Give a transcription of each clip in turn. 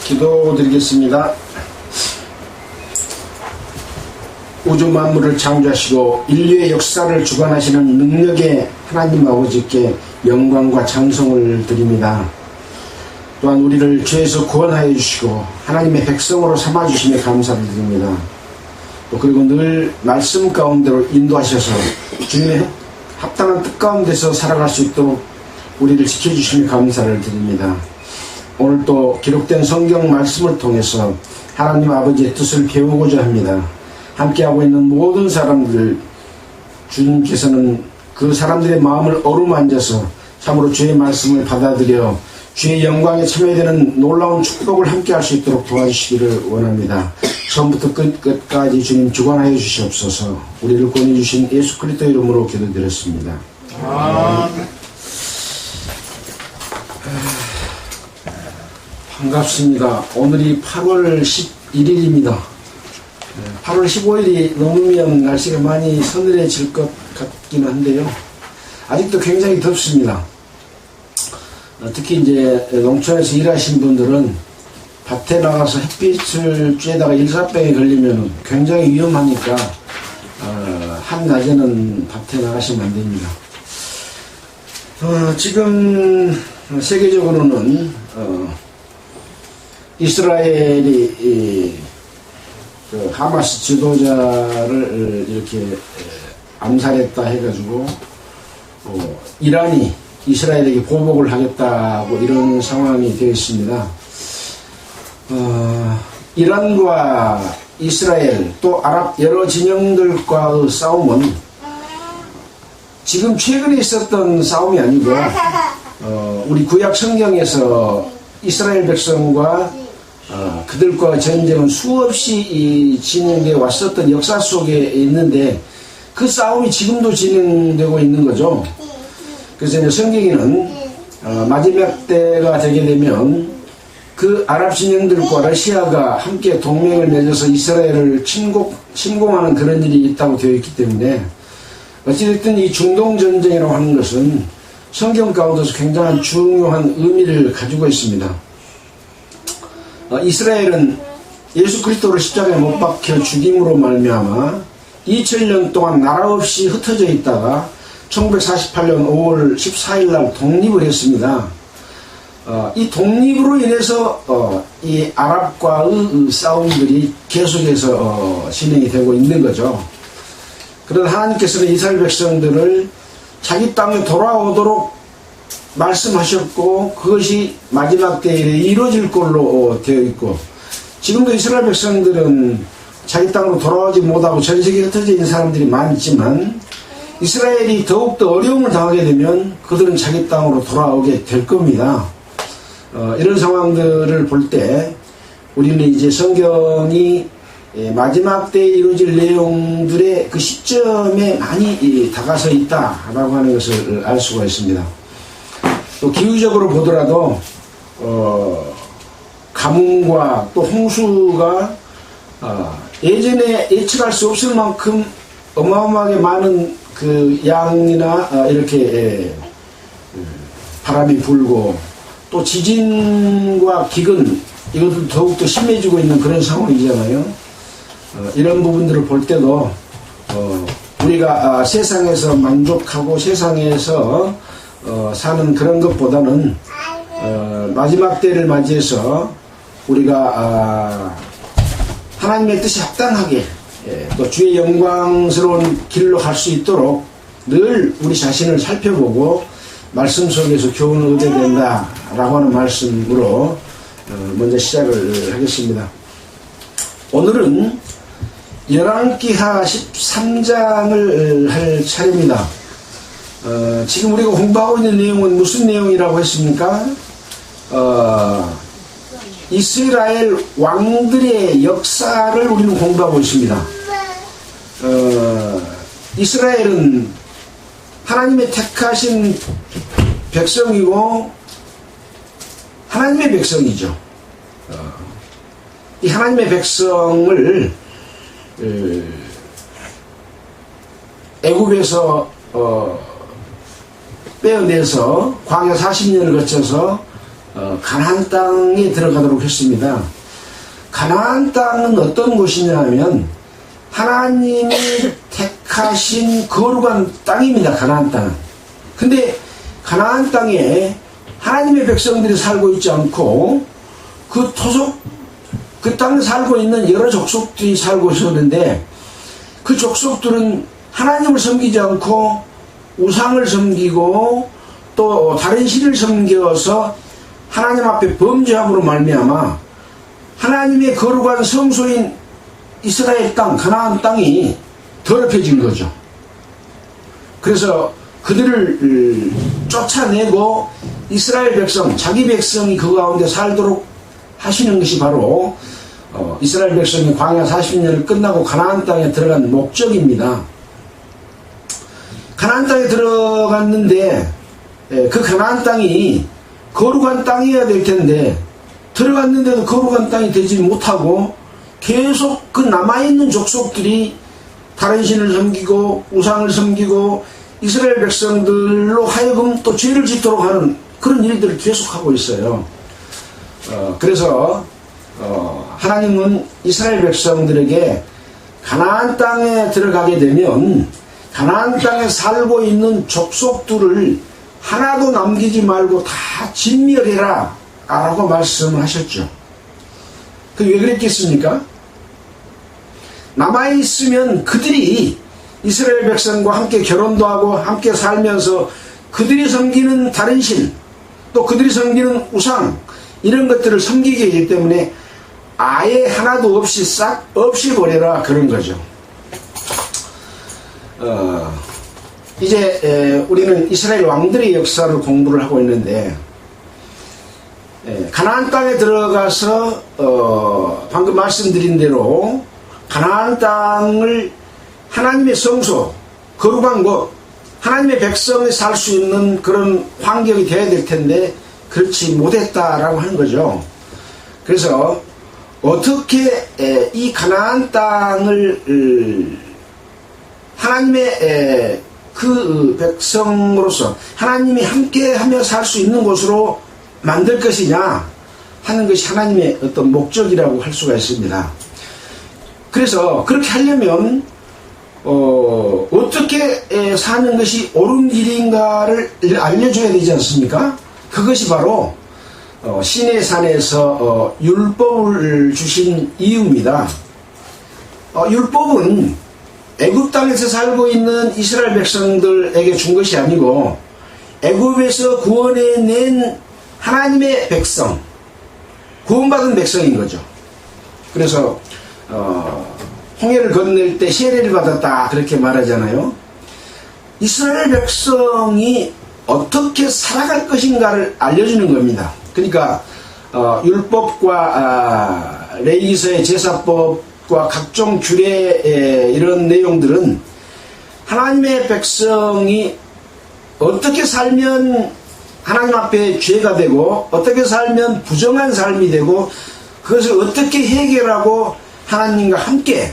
기도드리겠습니다. 우주 만물을 창조하시고 인류의 역사를 주관하시는 능력의 하나님 아버지께 영광과 찬송을 드립니다. 또한 우리를 죄에서 구원하여 주시고 하나님의 백성으로 삼아주심에 감사를 드립니다. 또 그리고 늘 말씀 가운데로 인도하셔서 주님의 합당한 뜻 가운데서 살아갈 수 있도록 우리를 지켜주심에 감사를 드립니다. 오늘 또 기록된 성경 말씀을 통해서 하나님 아버지의 뜻을 배우고자 합니다. 함께하고 있는 모든 사람들, 주님께서는 그 사람들의 마음을 어루만져서 참으로 주의 말씀을 받아들여 주의 영광에 참여되는 놀라운 축복을 함께할 수 있도록 도와주시기를 원합니다. 처음부터 끝까지 주님 주관하여 주시옵소서. 우리를 권해주신 예수 그리스도 이름으로 기도드렸습니다. 반갑습니다. 오늘이 8월 11일입니다. 8월 15일이 넘으면 날씨가 많이 서늘해질 것 같긴 한데요. 아직도 굉장히 덥습니다. 특히 이제 농촌에서 일하신 분들은 밭에 나가서 햇빛을 쬐다가 일사병에 걸리면 굉장히 위험하니까 한낮에는 밭에 나가시면 안 됩니다. 지금 세계적으로는 이스라엘이 그 하마스 지도자를 이렇게 암살했다 해가지고 이란이 이스라엘에게 보복을 하겠다고 이런 상황이 되어 있습니다. 이란과 이스라엘 또 아랍 여러 진영들과의 싸움은 지금 최근에 있었던 싸움이 아니고 우리 구약 성경에서 이스라엘 백성과 그들과 전쟁은 수없이 진행되어 왔었던 역사 속에 있는데 그 싸움이 지금도 진행되고 있는 거죠. 그래서 이제 성경에는 마지막 때가 되게 되면 그 아랍 진영들과 러시아가 함께 동맹을 맺어서 이스라엘을 침공하는 그런 일이 있다고 되어 있기 때문에 어찌됐든 이 중동 전쟁이라고 하는 것은 성경 가운데서 굉장한 중요한 의미를 가지고 있습니다. 이스라엘은 예수 그리스도를 십자가에 못 박혀 죽임으로 말미암아 2000년 동안 나라 없이 흩어져 있다가 1948년 5월 14일 날 독립을 했습니다. 이 독립으로 인해서 이 아랍과의 싸움들이 계속해서 진행이 되고 있는 거죠. 그러나 하나님께서는 이스라엘 백성들을 자기 땅에 돌아오도록 말씀하셨고 그것이 마지막 때에 이루어질 걸로 되어 있고 지금도 이스라엘 백성들은 자기 땅으로 돌아오지 못하고 전 세계에 흩어져 있는 사람들이 많지만 이스라엘이 더욱더 어려움을 당하게 되면 그들은 자기 땅으로 돌아오게 될 겁니다. 이런 상황들을 볼 때 우리는 이제 성경이 마지막 때에 이루어질 내용들의 그 시점에 많이 다가서 있다라고 하는 것을 알 수가 있습니다. 또 기후적으로 보더라도 가뭄과 또 홍수가 예전에 예측할 수 없을 만큼 어마어마하게 많은 그 양이나 이렇게 바람이 불고 또 지진과 기근 이것도 더욱더 심해지고 있는 그런 상황이잖아요. 이런 부분들을 볼 때도 우리가 세상에서 만족하고 세상에서 사는 그런 것보다는 마지막 때를 맞이해서 우리가 하나님의 뜻이 합당하게 또 주의 영광스러운 길로 갈 수 있도록 늘 우리 자신을 살펴보고 말씀 속에서 교훈을 얻어야 된다라고 하는 말씀으로 먼저 시작을 하겠습니다. 오늘은 열왕기하 13장을 할 차례입니다. 지금 우리가 공부하고 있는 내용은 무슨 내용이라고 했습니까? 이스라엘 왕들의 역사를 우리는 공부하고 있습니다. 이스라엘은 하나님의 택하신 백성이고 하나님의 백성이죠. 이 하나님의 백성을 애굽에서 빼어내서 광야 40년을 거쳐서 가나안 땅에 들어가도록 했습니다. 가나안 땅은 어떤 곳이냐 하면 하나님이 택하신 거룩한 땅입니다. 가나안 땅은. 근데 가나안 땅에 하나님의 백성들이 살고 있지 않고 그 땅에 살고 있는 여러 족속들이 살고 있었는데 그 족속들은 하나님을 섬기지 않고 우상을 섬기고 또 다른 신을 섬겨서 하나님 앞에 범죄함으로 말미암아 하나님의 거룩한 성소인 이스라엘 땅, 가나안 땅이 더럽혀진 거죠. 그래서 그들을 쫓아내고 이스라엘 백성, 자기 백성이 그 가운데 살도록 하시는 것이 바로 이스라엘 백성이 광야 40년을 끝나고 가나안 땅에 들어간 목적입니다. 가나안 땅에 들어갔는데 그 가나안 땅이 거룩한 땅이어야 될 텐데 들어갔는데도 거룩한 땅이 되지 못하고 계속 그 남아있는 족속들이 다른 신을 섬기고 우상을 섬기고 이스라엘 백성들로 하여금 또 죄를 짓도록 하는 그런 일들을 계속하고 있어요. 그래서 하나님은 이스라엘 백성들에게 가나안 땅에 들어가게 되면 가나안 땅에 살고 있는 족속들을 하나도 남기지 말고 다 진멸해라 라고 말씀을 하셨죠. 왜 그랬겠습니까? 남아있으면 그들이 이스라엘 백성과 함께 결혼도 하고 함께 살면서 그들이 섬기는 다른 신, 또 그들이 섬기는 우상 이런 것들을 섬기게 하기 때문에 아예 하나도 없이 싹 없애버려라 그런 거죠. 이제 우리는 이스라엘 왕들의 역사를 공부를 하고 있는데 가나안 땅에 들어가서 방금 말씀드린 대로 가나안 땅을 하나님의 성소, 거룩한 곳, 하나님의 백성이 살 수 있는 그런 환경이 되어야 될 텐데 그렇지 못했다라고 하는 거죠. 그래서 어떻게 이 가나안 땅을 하나님의 그 백성으로서 하나님이 함께하며 살 수 있는 곳으로 만들 것이냐 하는 것이 하나님의 어떤 목적이라고 할 수가 있습니다. 그래서 그렇게 하려면 어떻게 사는 것이 옳은 길인가를 알려줘야 되지 않습니까? 그것이 바로 시내산에서 율법을 주신 이유입니다. 율법은 애굽 땅에서 살고 있는 이스라엘 백성들에게 준 것이 아니고 애굽에서 구원해낸 하나님의 백성, 구원받은 백성인 거죠. 그래서 홍해를 건널 때 세례를 받았다 그렇게 말하잖아요. 이스라엘 백성이 어떻게 살아갈 것인가를 알려주는 겁니다. 그러니까 율법과 레위기서의 제사법과 각종 규례 이런 내용들은 하나님의 백성이 어떻게 살면 하나님 앞에 죄가 되고 어떻게 살면 부정한 삶이 되고 그것을 어떻게 해결하고 하나님과 함께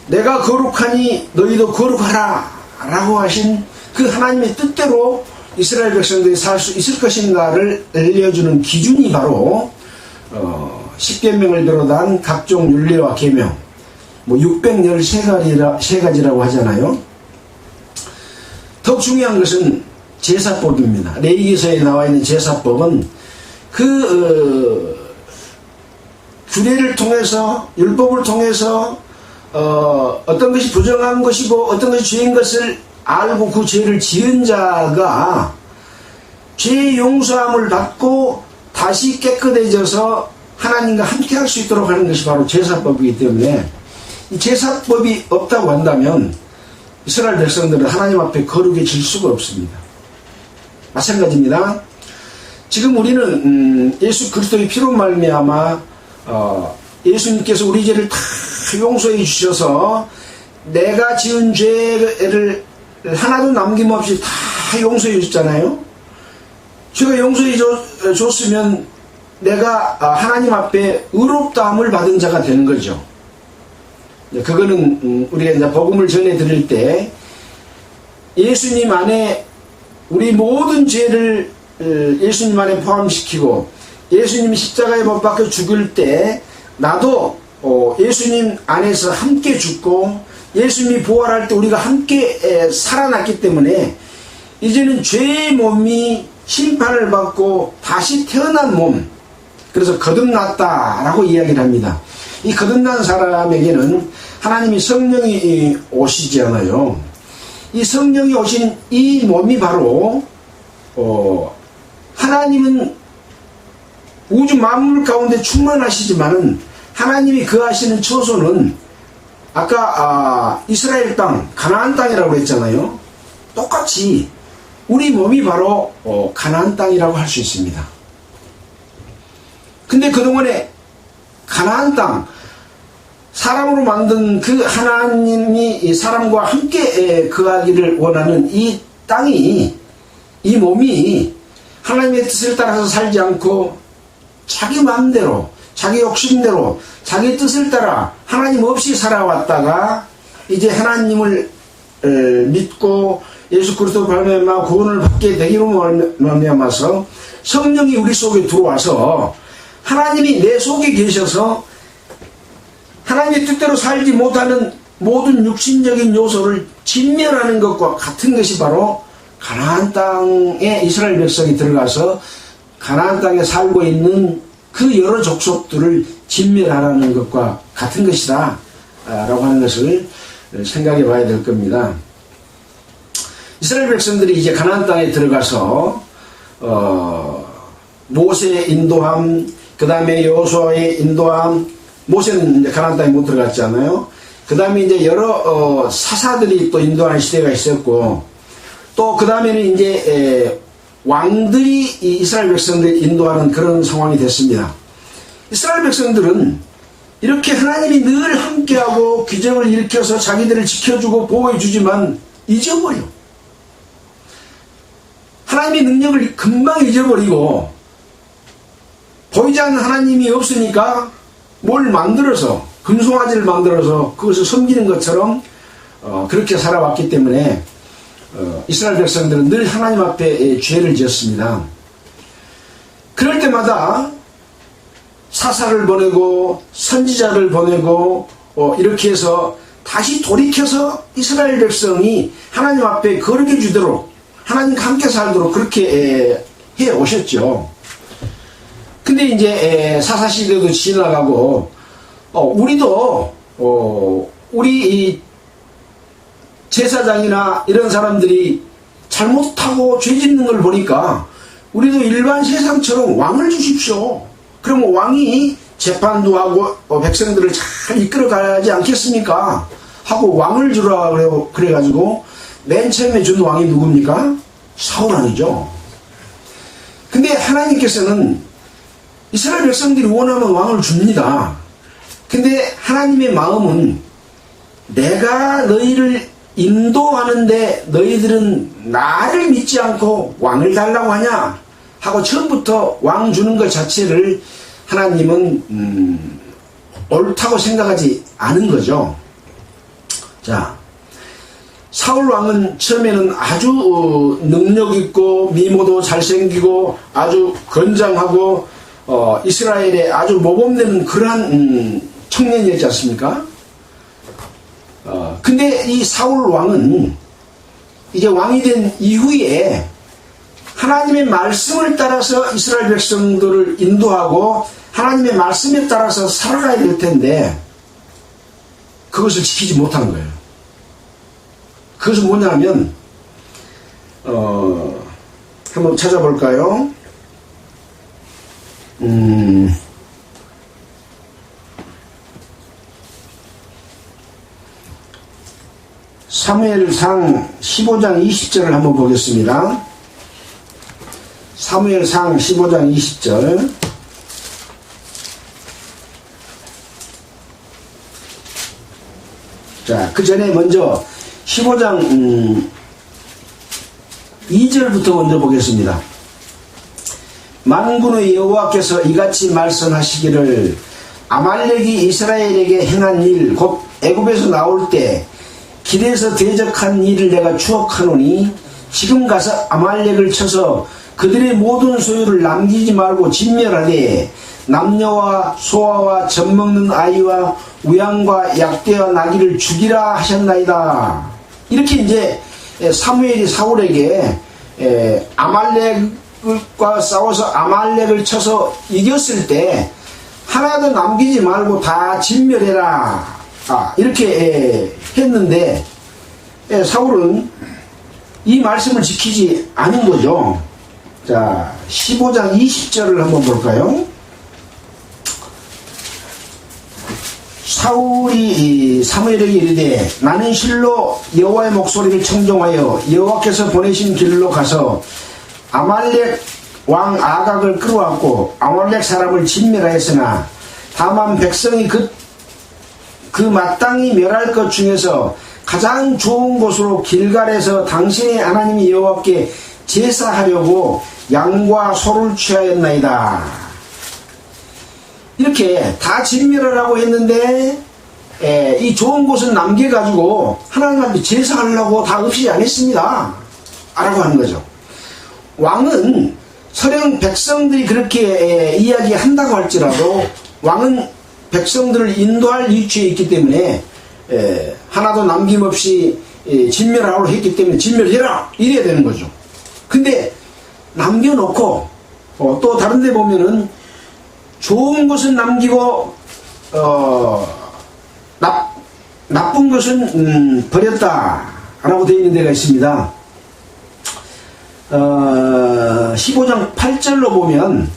내가 거룩하니 너희도 거룩하라 라고 하신 그 하나님의 뜻대로 이스라엘 백성들이 살 수 있을 것인가를 알려주는 기준이 바로 십계명을 비롯한 각종 율례와 계명 613가지라고 하잖아요. 더욱 중요한 것은 제사법입니다. 레위기서에 나와 있는 제사법은 그 규례를 통해서 율법을 통해서 어떤 것이 부정한 것이고 어떤 것이 죄인 것을 알고 그 죄를 지은 자가 죄의 용서함을 받고 다시 깨끗해져서 하나님과 함께 할 수 있도록 하는 것이 바로 제사법이기 때문에 이 제사법이 없다고 한다면 이스라엘 백성들은 하나님 앞에 거룩해질 수가 없습니다. 마찬가지입니다. 지금 우리는 예수 그리스도의 피로 말미암아 예수님께서 우리 죄를 다 용서해 주셔서 내가 지은 죄를 하나도 남김없이 다 용서해 주셨잖아요. 죄가 용서해 줬으면 내가 하나님 앞에 의롭다함을 받은 자가 되는 거죠. 그거는 우리가 이제 복음을 전해 드릴 때 예수님 안에 우리 모든 죄를 예수님 안에 포함시키고 예수님이 십자가에 못 박혀 죽을 때 나도 예수님 안에서 함께 죽고 예수님이 부활할 때 우리가 함께 살아났기 때문에 이제는 죄의 몸이 심판을 받고 다시 태어난 몸, 그래서 거듭났다라고 이야기를 합니다. 이 거듭난 사람에게는 하나님이 성령이 오시지 않아요. 이 성령이 오신 이 몸이 바로 하나님은 우주 만물 가운데 충만하시지만은 하나님이 거하시는 처소는 아까 이스라엘 땅, 가나안 땅이라고 했잖아요. 똑같이 우리 몸이 바로 가나안 땅이라고 할 수 있습니다. 근데 그동안에 가나안 땅, 사람으로 만든 그 하나님이 사람과 함께 거하기를 원하는 이 땅이, 이 몸이 하나님의 뜻을 따라서 살지 않고 자기 마음대로, 자기 욕심대로, 자기 뜻을 따라 하나님 없이 살아왔다가 이제 하나님을 믿고 예수 그리스도 발명하고 구원을 받게 되기로 말미암아서 성령이 우리 속에 들어와서 하나님이 내 속에 계셔서 하나님의 뜻대로 살지 못하는 모든 육신적인 요소를 진멸하는 것과 같은 것이 바로 가나안 땅에 이스라엘 백성이 들어가서 가나안 땅에 살고 있는 그 여러 족속들을 진멸하라는 것과 같은 것이다 라고 하는 것을 생각해 봐야 될 겁니다. 이스라엘 백성들이 이제 가나안 땅에 들어가서 모세의 인도함, 그 다음에 여호수아의 인도함, 모세는 이제 가나안 땅에 못 들어갔잖아요. 그 다음에 이제 여러 사사들이 또 인도하는 시대가 있었고, 또 그 다음에는 이제 왕들이 이 이스라엘 백성들을 인도하는 그런 상황이 됐습니다. 이스라엘 백성들은 이렇게 하나님이 늘 함께하고 기적을 일으켜서 자기들을 지켜주고 보호해주지만 잊어버려. 하나님의 능력을 금방 잊어버리고 보이지 않는 하나님이 없으니까 뭘 만들어서, 금송아지를 만들어서 그것을 섬기는 것처럼 그렇게 살아왔기 때문에 이스라엘 백성들은 늘 하나님 앞에 죄를 지었습니다. 그럴 때마다 사사를 보내고 선지자를 보내고 이렇게 해서 다시 돌이켜서 이스라엘 백성이 하나님 앞에 거룩해 주도록, 하나님과 함께 살도록 그렇게 해 오셨죠. 근데 이제 사사시대도 지나가고 우리도 우리 이 제사장이나 이런 사람들이 잘못하고 죄 짓는 걸 보니까 우리도 일반 세상처럼 왕을 주십시오. 그러면 왕이 재판도 하고 백성들을 잘 이끌어가지 않겠습니까? 하고 왕을 주라 그래가지고 맨 처음에 준 왕이 누굽니까? 사울왕이죠. 근데 하나님께서는 이스라엘 백성들이 원하면 왕을 줍니다. 근데 하나님의 마음은 내가 너희를 인도하는데 너희들은 나를 믿지 않고 왕을 달라고 하냐 하고 처음부터 왕 주는 것 자체를 하나님은 옳다고 생각하지 않은 거죠. 자, 사울 왕은 처음에는 아주 능력 있고 미모도 잘생기고 아주 건장하고 이스라엘에 아주 모범되는 그러한 청년이었지 않습니까? 근데 이 사울 왕은 이제 왕이 된 이후에 하나님의 말씀을 따라서 이스라엘 백성들을 인도하고 하나님의 말씀에 따라서 살아가야 될 텐데 그것을 지키지 못한 거예요. 그것은 뭐냐면 한번 찾아볼까요? 사무엘상 15장 20절을 한번 보겠습니다. 사무엘상 15장 20절. 자, 그 전에 먼저 15장 2절부터 먼저 보겠습니다. 만군의 여호와께서 이같이 말씀하시기를 아말렉이 이스라엘에게 행한 일 곧 애굽에서 나올 때 길에서 대적한 일을 내가 추억하노니 지금 가서 아말렉을 쳐서 그들의 모든 소유를 남기지 말고 진멸하되 남녀와 소아와 젖먹는 아이와 우양과 약대와 나귀를 죽이라 하셨나이다. 이렇게 이제 사무엘이 사울에게 아말렉과 싸워서 아말렉을 쳐서 이겼을 때 하나도 남기지 말고 다 진멸해라. 이렇게 했는데 사울은 이 말씀을 지키지 않은 거죠. 자, 15장 20절을 한번 볼까요? 사울이 사무엘에게 이르되 나는 실로 여호와의 목소리를 청종하여 여호와께서 보내신 길로 가서 아말렉 왕 아각을 끌어왔고 아말렉 사람을 진멸하였으나 다만 백성이 그 마땅히 멸할 것 중에서 가장 좋은 곳으로 길갈에서 당신의 하나님 여호와께 제사하려고 양과 소를 취하였나이다. 이렇게 다 진멸하라고 했는데 이 좋은 곳은 남겨가지고 하나님한테 제사하려고 다 없이 안 했습니다. 라고 하는 거죠. 왕은 설령 백성들이 그렇게 이야기한다고 할지라도 왕은 백성들을 인도할 위치에 있기 때문에 하나도 남김없이 진멸하라고 했기 때문에 진멸해라 이래야 되는 거죠. 근데 남겨놓고 또 다른 데 보면은 좋은 것은 남기고 나쁜 것은 버렸다 라고 되어 있는 데가 있습니다. 15장 8절로 보면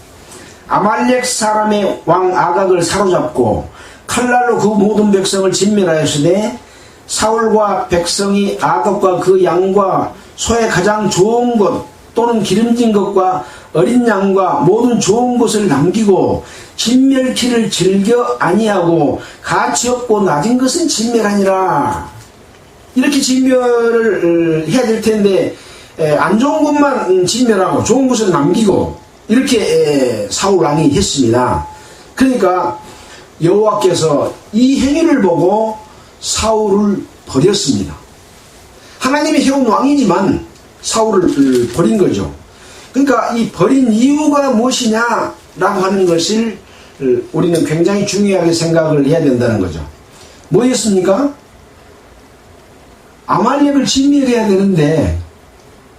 아말렉 사람의 왕 아각을 사로잡고 칼날로 그 모든 백성을 진멸하였으되 사울과 백성이 아각과 그 양과 소의 가장 좋은 것 또는 기름진 것과 어린 양과 모든 좋은 것을 남기고 진멸키를 즐겨 아니하고 가치 없고 낮은 것은 진멸하니라. 이렇게 진멸을 해야 될 텐데 안 좋은 것만 진멸하고 좋은 것을 남기고 이렇게 사울 왕이 했습니다. 그러니까 여호와께서 이 행위를 보고 사울을 버렸습니다. 하나님이 해온 왕이지만 사울을 버린 거죠. 그러니까 이 버린 이유가 무엇이냐라고 하는 것을 우리는 굉장히 중요하게 생각을 해야 된다는 거죠. 뭐였습니까? 아말렉을 진멸해야 되는데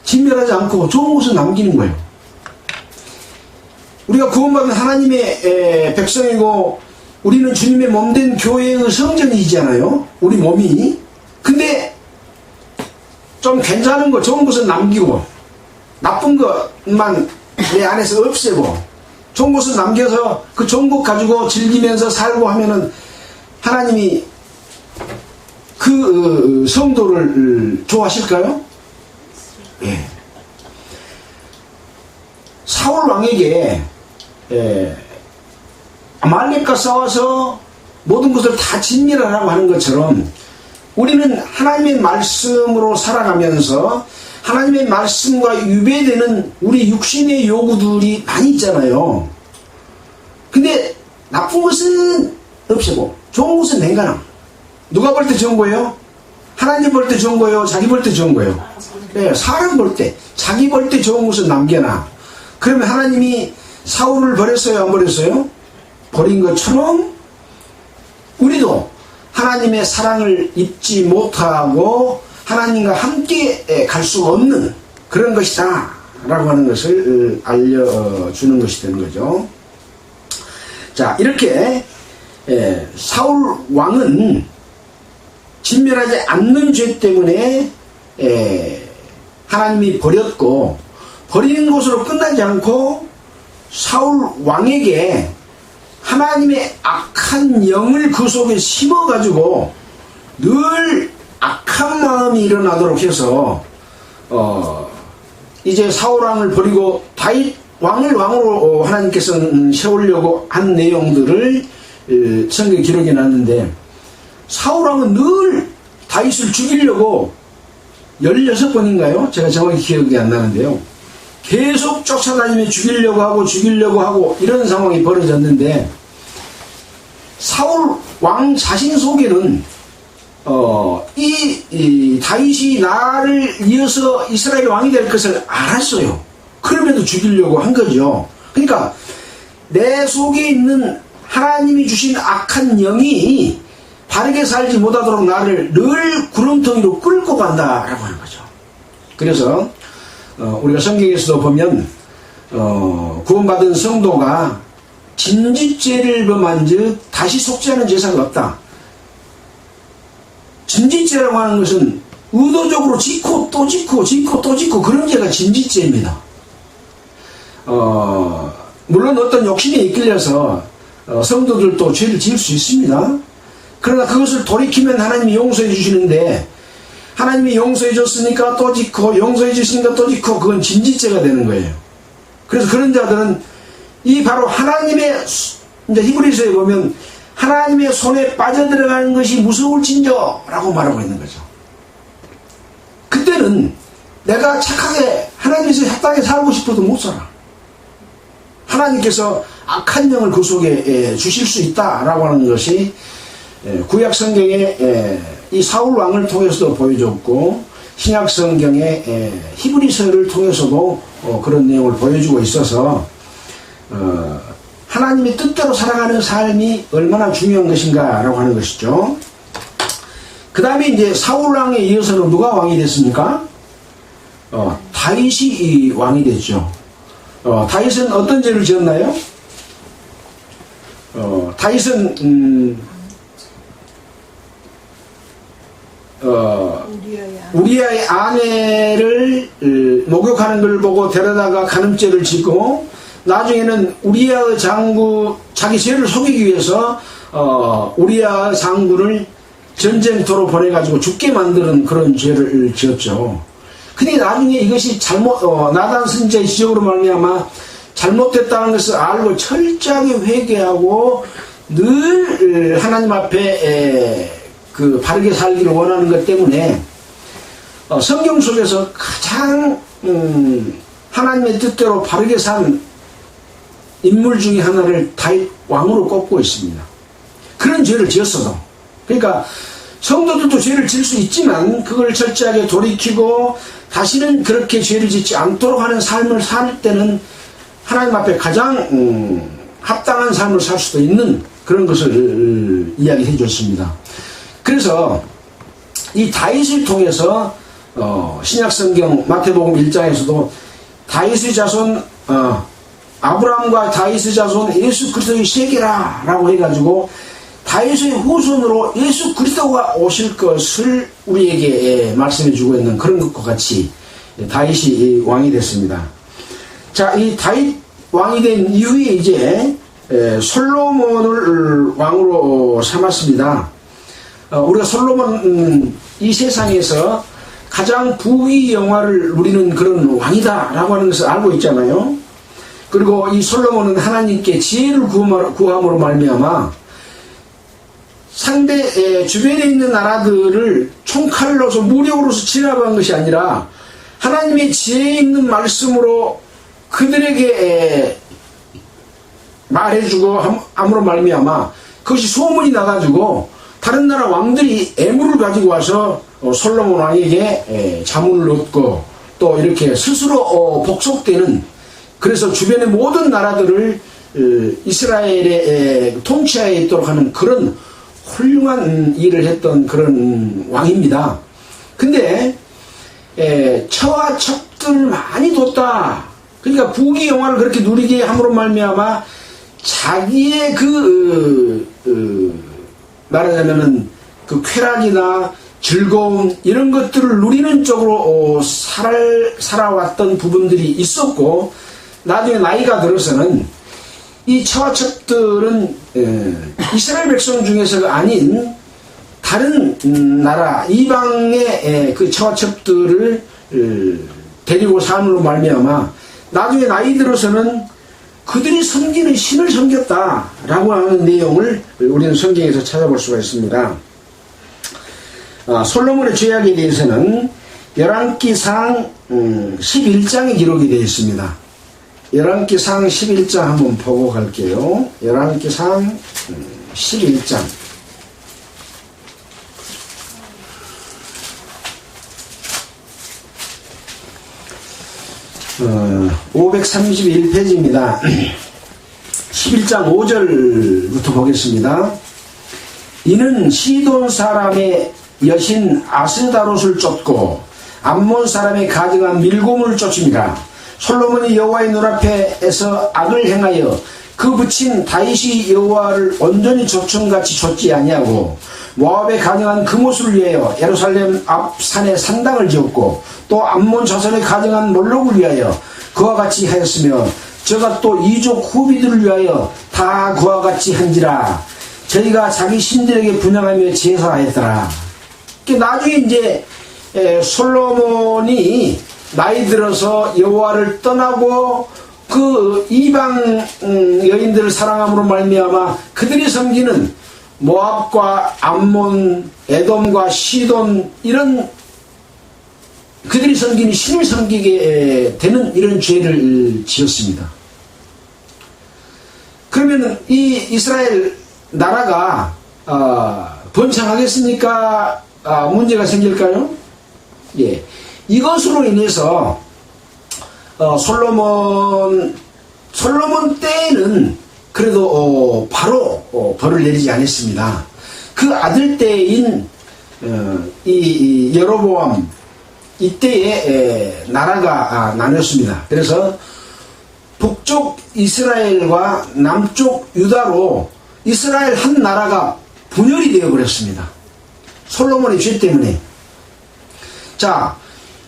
진멸하지 않고 좋은 것을 남기는 거예요. 우리가 구원받은 하나님의 백성이고 우리는 주님의 몸된 교회의 성전이잖아요. 우리 몸이. 근데 좀 괜찮은 거 좋은 것은 남기고 나쁜 것만 내 안에서 없애고 좋은 것을 남겨서 그 좋은 것 가지고 즐기면서 살고 하면은 하나님이 그 성도를 좋아하실까요? 예. 사울 왕에게 아말렉과 싸워서 모든 것을 다 진멸하라고 하는 것처럼 우리는 하나님의 말씀으로 살아가면서 하나님의 말씀과 유배되는 우리 육신의 요구들이 많이 있잖아요. 근데 나쁜 것은 없애고 좋은 것은 냉간함. 누가 볼 때 좋은 거예요? 하나님 볼 때 좋은 거예요? 자기 볼 때 좋은 거예요? 네, 사람 볼 때, 자기 볼 때 좋은 것은 남겨놔. 그러면 하나님이 사울을 버렸어요? 안 버렸어요? 버린 것처럼 우리도 하나님의 사랑을 잊지 못하고 하나님과 함께 갈 수 없는 그런 것이다 라고 하는 것을 알려주는 것이 되는 거죠. 자, 이렇게 사울 왕은 진멸하지 않는 죄 때문에 하나님이 버렸고 버리는 것으로 끝나지 않고 사울 왕에게 하나님의 악한 영을 그 속에 심어가지고 늘 악한 마음이 일어나도록 해서 이제 사울 왕을 버리고 다윗 왕을 왕으로 하나님께서는 세우려고 한 내용들을 성경에 기록해 놨는데 사울 왕은 늘 다윗을 죽이려고 16번인가요? 제가 정확히 기억이 안 나는데요. 계속 쫓아다니며 죽이려고 하고 이런 상황이 벌어졌는데 사울 왕 자신 속에는 이 다윗이 나를 이어서 이스라엘 왕이 될 것을 알았어요. 그럼에도 죽이려고 한 거죠. 그러니까 내 속에 있는 하나님이 주신 악한 영이 바르게 살지 못하도록 나를 늘 구렁텅이로 끌고 간다라고 하는 거죠. 그래서 우리가 성경에서도 보면 구원받은 성도가 진짓죄를 범한 즉 다시 속죄하는 제사가 없다. 진짓죄라고 하는 것은 의도적으로 짓고 또 짓고 짓고 또 짓고 그런 죄가 진짓죄입니다. 물론 어떤 욕심에 이끌려서 성도들도 죄를 지을 수 있습니다. 그러나 그것을 돌이키면 하나님이 용서해 주시는데 하나님이 용서해 줬으니까 또 짓고 용서해 주시니까 또 짓고 그건 진짓죄가 되는 거예요. 그래서 그런 자들은 이 바로 하나님의 이제 히브리서에 보면 하나님의 손에 빠져들어가는 것이 무서울진저 라고 말하고 있는 거죠. 그때는 내가 착하게 하나님께서 합당하게 살고 싶어도 못 살아. 하나님께서 악한 영을 그 속에 주실 수 있다라고 하는 것이 구약 성경에 이 사울 왕을 통해서도 보여줬고 신약 성경의 히브리서를 통해서도 그런 내용을 보여주고 있어서 하나님의 뜻대로 살아가는 삶이 얼마나 중요한 것인가 라고 하는 것이죠. 그 다음에 이제 사울 왕에 이어서는 누가 왕이 됐습니까? 다윗이 왕이 됐죠. 다윗은 어떤 죄를 지었나요? 다윗은 우리아의 아내를 목욕하는 걸 보고 데려다가 간음죄를 짓고 나중에는 우리아 장구 자기 죄를 속이기 위해서 우리아 장군을 전쟁터로 보내가지고 죽게 만드는 그런 죄를 지었죠. 근데 나중에 이것이 나단 선지자의 지적으로 말미암아 잘못됐다는 것을 알고 철저하게 회개하고 늘 하나님 앞에 그 바르게 살기를 원하는 것 때문에 성경 속에서 가장 하나님의 뜻대로 바르게 산 인물 중에 하나를 다윗 왕으로 꼽고 있습니다. 그런 죄를 지었어도. 그러니까 성도들도 죄를 지을 수 있지만 그걸 철저하게 돌이키고 다시는 그렇게 죄를 짓지 않도록 하는 삶을 살 때는 하나님 앞에 가장 합당한 삶을 살 수도 있는 그런 것을 이야기해 줬습니다. 그래서 이 다윗을 통해서 신약성경 마태복음 1장에서도 다윗의 자손 아브라함과 다윗의 자손 예수 그리스도의 세계라 라고 해가지고 다윗의 후손으로 예수 그리스도가 오실 것을 우리에게 말씀해 주고 있는 그런 것과 같이 다윗이 왕이 됐습니다. 자, 이 다윗 왕이 된 이후에 이제 솔로몬을 왕으로 삼았습니다. 우리가 솔로몬 이 세상에서 가장 부귀 영화를 누리는 그런 왕이다 라고 하는 것을 알고 있잖아요. 그리고 이 솔로몬은 하나님께 지혜를 구함으로 말미암아 상대 주변에 있는 나라들을 총칼로서 무력으로서 진압한 것이 아니라 하나님의 지혜 있는 말씀으로 그들에게 말해주고 함으로 말미암아 그것이 소문이 나가지고 다른 나라 왕들이 애물을 가지고 와서 솔로몬 왕에게 자문을 얻고 또 이렇게 스스로 복속되는, 그래서 주변의 모든 나라들을 이스라엘의 통치하에 있도록 하는 그런 훌륭한 일을 했던 그런 왕입니다. 근데 처와 척들을 많이 뒀다. 그러니까 부귀 영화를 그렇게 누리게 함으로 말미암아 자기의 말하자면은 그 쾌락이나 즐거움 이런 것들을 누리는 쪽으로 살아왔던 부분들이 있었고, 나중에 나이가 들어서는 이 처와척들은 이스라엘 백성 중에서가 아닌 다른 나라 이방의 그 처와척들을 데리고 삶으로 말미암아 나중에 나이 들어서는 그들이 섬기는 신을 섬겼다라고 하는 내용을 우리는 성경에서 찾아볼 수가 있습니다. 솔로몬의 죄악에 대해서는 열왕기상 11장에 기록이 되어 있습니다. 열왕기상 11장 한번 보고 갈게요. 열왕기상 11장 531페이지입니다. 11장 5절부터 보겠습니다. 이는 시돈 사람의 여신 아스다롯을 쫓고 암몬 사람의 가증한 밀곰을 쫓습니다. 솔로몬이 여호와의 눈앞에서 악을 행하여 그 붙인 다윗이 여호와를 온전히 조청같이 좇지 아니하고 모압의 가증한 금옷을 위하여 예루살렘 앞 산에 산당을 지었고 또 암몬 자손의 가증한 몰록을 위하여 그와 같이 하였으며 저가 또 이족 후비들을 위하여 다 그와 같이 한지라. 저희가 자기 신들에게 분양하며 제사하였더라. 나중에 이제 솔로몬이 나이 들어서 여호와를 떠나고 그 이방 여인들을 사랑함으로 말미암아 그들이 섬기는 모압과 암몬, 에돔과 시돈 이런 그들이 섬기는 신을 섬기게 되는 이런 죄를 지었습니다. 그러면 이 이스라엘 나라가 번창하겠습니까? 문제가 생길까요? 예, 이것으로 인해서 솔로몬 때에는 그래도 바로 벌을 내리지 않았습니다. 그 아들 때인 이 여로보암 이때에 나라가 나뉘었습니다. 그래서 북쪽 이스라엘과 남쪽 유다로 이스라엘 한 나라가 분열이 되어버렸습니다. 솔로몬의 죄 때문에. 자,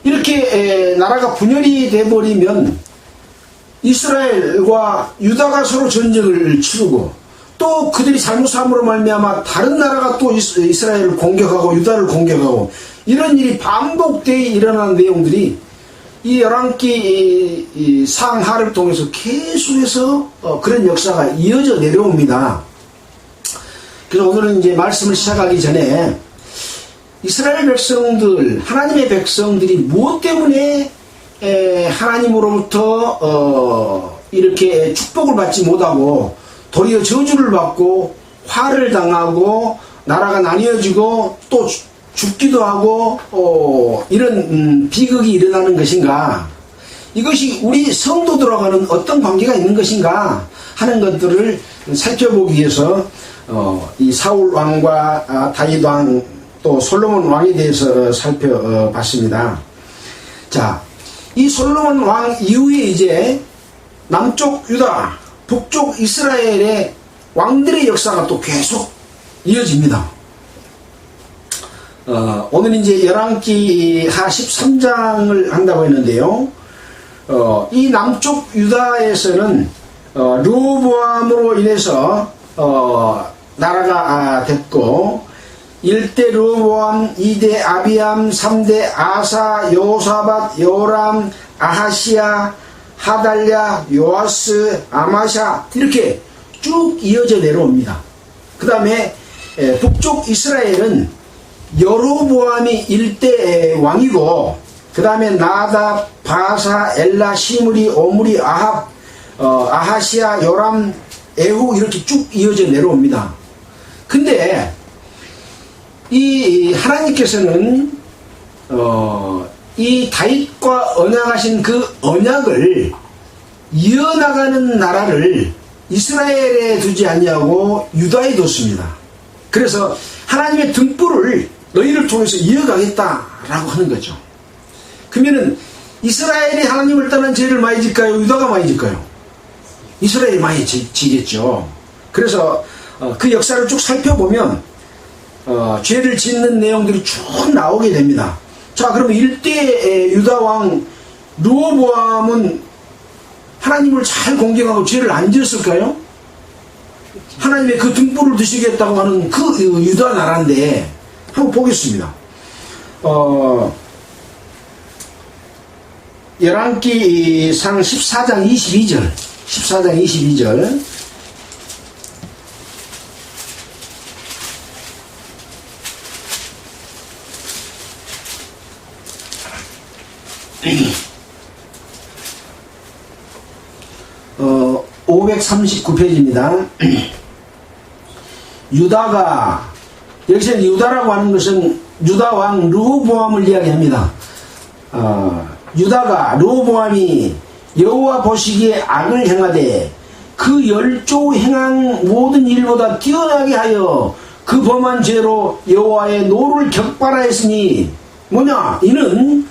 이렇게 나라가 분열이 되어버리면 이스라엘과 유다가 서로 전쟁을 치르고 또 그들이 잘못함으로 말미암아 다른 나라가 또 이스라엘을 공격하고 유다를 공격하고 이런 일이 반복되어 일어나는 내용들이 이 열왕기 상하를 통해서 계속해서 그런 역사가 이어져 내려옵니다. 그래서 오늘은 이제 말씀을 시작하기 전에 이스라엘 백성들, 하나님의 백성들이 무엇 때문에 하나님으로부터 이렇게 축복을 받지 못하고 도리어 저주를 받고 화를 당하고 나라가 나뉘어지고 또 죽기도 하고 이런 비극이 일어나는 것인가, 이것이 우리 성도들하고는 어떤 관계가 있는 것인가 하는 것들을 살펴보기 위해서 이 사울 왕과 다윗 왕 또 솔로몬 왕에 대해서 살펴봤습니다. 자, 이 솔로몬 왕 이후에 이제 남쪽 유다, 북쪽 이스라엘의 왕들의 역사가 또 계속 이어집니다. 오늘 이제 열왕기 하 13장을 한다고 했는데요. 이 남쪽 유다에서는 르호보암으로 인해서 나라가 됐고 1대 르호보암, 2대 아비암, 3대 아사, 여호사밧, 요람, 아하시야, 하달랴, 요아스, 아마샤 이렇게 쭉 이어져 내려옵니다. 그 다음에 북쪽 이스라엘은 여로보암이 1대 왕이고 그 다음에 나답, 바사, 엘라, 시므리, 오므리, 아합, 아하시야, 요람, 에후 이렇게 쭉 이어져 내려옵니다. 근데 이 하나님께서는 이 다윗과 언약하신 그 언약을 이어나가는 나라를 이스라엘에 두지 아니하고 유다에 뒀습니다. 그래서 하나님의 등불을 너희를 통해서 이어가겠다라고 하는 거죠. 그러면은 이스라엘이 하나님을 떠난 죄를 많이 질까요? 유다가 많이 질까요? 이스라엘이 많이 지겠죠. 그래서 그 역사를 쭉 살펴보면 죄를 짓는 내용들이 쭉 나오게 됩니다. 자, 그러면 1대 유다왕 르호보암은 하나님을 잘 공경하고 죄를 안 지었을까요? 하나님의 그 등불을 드시겠다고 하는 그 유다 나라인데 한번 보겠습니다. 열왕기 상 14장 22절 14장 22절 어, 539페이지입니다. 유다가, 여기서 유다라고 하는 것은 유다 왕 르호보암을 이야기합니다. 유다가 르호보암이 여호와 보시기에 악을 행하되 그 열조 행한 모든 일보다 뛰어나게 하여 그 범한 죄로 여호와의 노를 격발하였으니 뭐냐? 이는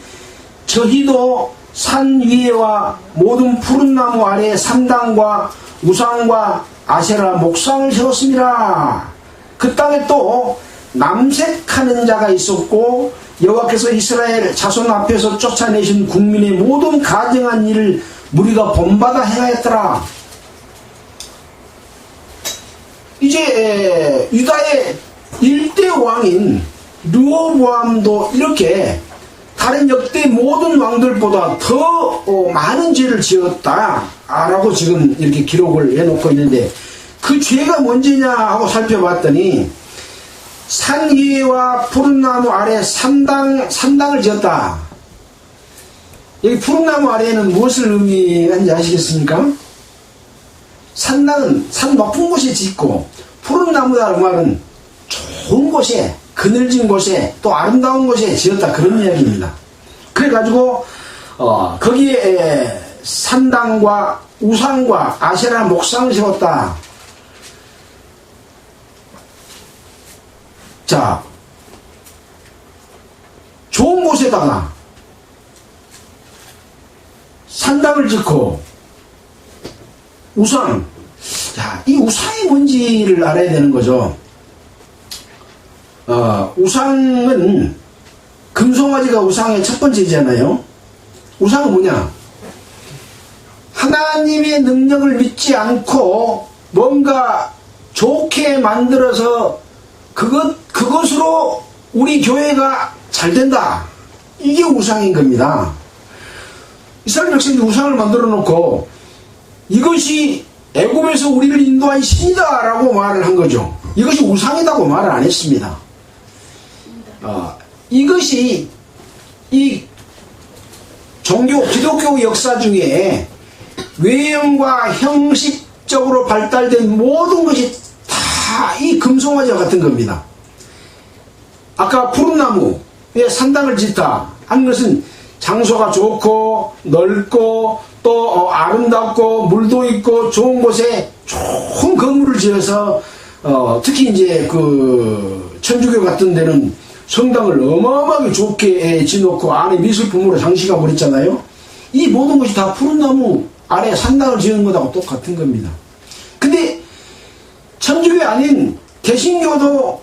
저희도 산 위에와 모든 푸른 나무 아래 산당과 우상과 아세라 목상을 세웠습니다. 그 땅에 또 남색하는 자가 있었고 여호와께서 이스라엘 자손 앞에서 쫓아내신 국민의 모든 가증한 일을 무리가 본받아 행하였더라. 이제 유다의 일대 왕인 르호보암도 이렇게 다른 역대 모든 왕들보다 더 많은 죄를 지었다라고 지금 이렇게 기록을 해놓고 있는데, 그 죄가 뭔지냐 하고 살펴봤더니 산 위에와 푸른 나무 아래 산당을 지었다. 여기 푸른 나무 아래에는 무엇을 의미하는지 아시겠습니까? 산당은 산 높은 곳에 짓고, 푸른 나무라는 말은 좋은 곳에, 그늘진 곳에, 또 아름다운 곳에 지었다, 그런 이야기입니다. 그래가지고 거기에 산당과 우상과 아세라 목상을 세웠다. 자, 좋은 곳에다가 산당을 짓고 우상. 자, 이 우상이 뭔지를 알아야 되는 거죠. 우상은 금송아지가 우상의 첫 번째잖아요. 우상은 뭐냐? 하나님의 능력을 믿지 않고 뭔가 좋게 만들어서 그것으로 우리 교회가 잘 된다. 이게 우상인 겁니다. 이스라엘 백성들이 우상을 만들어 놓고 이것이 애굽에서 우리를 인도한 신이다 라고 말을 한 거죠. 이것이 우상이라고 말을 안 했습니다. 이것이 이 기독교 역사 중에 외형과 형식적으로 발달된 모든 것이 다 이 금송아지와 같은 겁니다. 아까 푸른 나무에 산당을 짓다 한 것은 장소가 좋고 넓고 또 아름답고 물도 있고 좋은 곳에 좋은 건물을 지어서 특히 이제 그 천주교 같은 데는 성당을 어마어마하게 좋게 지놓고 안에 미술품으로 장식하고 그랬잖아요. 이 모든 것이 다 푸른 나무 아래 산당을 지은 것하고 똑같은 겁니다. 근데 천주교 아닌 개신교도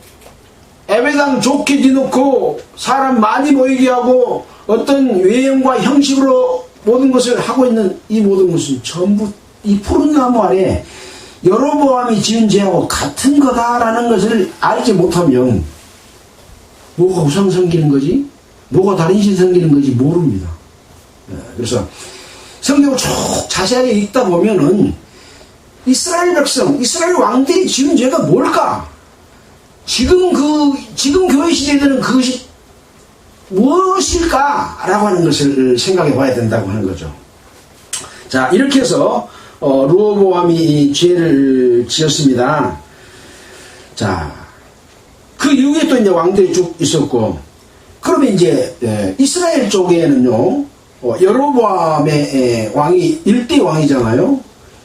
예배당 좋게 지놓고 사람 많이 모이게 하고 어떤 외형과 형식으로 모든 것을 하고 있는 이 모든 것은 전부 이 푸른 나무 아래 여로보암이 지은 죄하고 같은 거다라는 것을 알지 못하면 뭐가 우상 섬기는 거지? 뭐가 다른 신 섬기는 거지? 모릅니다. 그래서 성경을 쭉 자세하게 읽다 보면은 이스라엘 백성, 이스라엘 왕들이 지은 죄가 뭘까? 지금 교회 시대에는 그것이 무엇일까라고 하는 것을 생각해 봐야 된다고 하는 거죠. 자, 이렇게 해서 르호보암이 죄를 지었습니다. 자, 그 이후에 또 이제 왕들이 쭉 있었고, 그러면 이제 이스라엘 쪽에는요, 여로보암의 왕이 1대 왕이잖아요.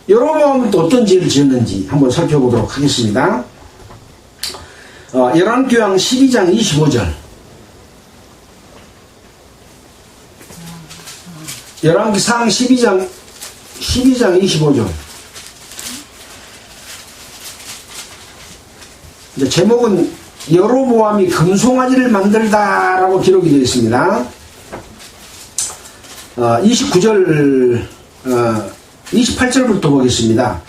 여로보암은 또 어떤 죄를 지었는지 한번 살펴보도록 하겠습니다. 열왕기상 12장 25절. 열왕기상 12장 25절. 이제 제목은 여로보암이 금송아지를 만들다라고 기록이 되어 있습니다. 29절, 28절부터 보겠습니다.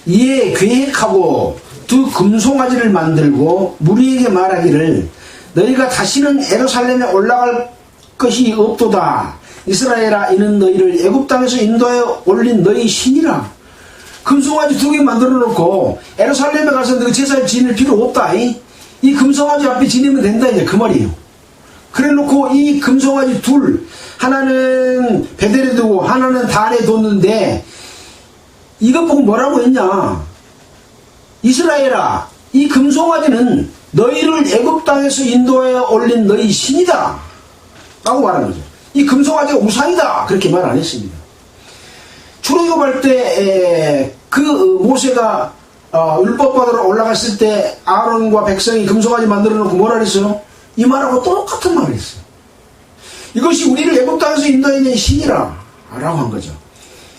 이에 계획하고 두 금송아지를 만들고 무리에게 말하기를 너희가 다시는 예루살렘에 올라갈 것이 없도다. 이스라엘아, 이는 너희를 애굽 땅에서 인도하여 올린 너희 신이라. 금송아지 2개 만들어 놓고 예루살렘에 가서 너희 제사를 지낼 필요 없다. 이 금송아지 앞에 지내면 된다, 이제 그 말이에요. 그래 놓고 이 금송아지 둘, 하나는 베델에 두고 하나는 단에 뒀는데, 이것 보고 뭐라고 했냐? 이스라엘아, 이 금송아지는 너희를 애굽 땅에서 인도하여 올린 너희 신이다 라고 말하는 거죠. 이 금송아지가 우상이다 그렇게 말 안 했습니다. 출애굽할 때 그 모세가 율법 받으러 올라갔을 때 아론과 백성이 금송아지 만들어 놓고 뭐라 그랬어요? 이 말하고 똑같은 말을 했어요. 이것이 우리를 애굽 땅에서 인도해낸 신이라 라고 한 거죠.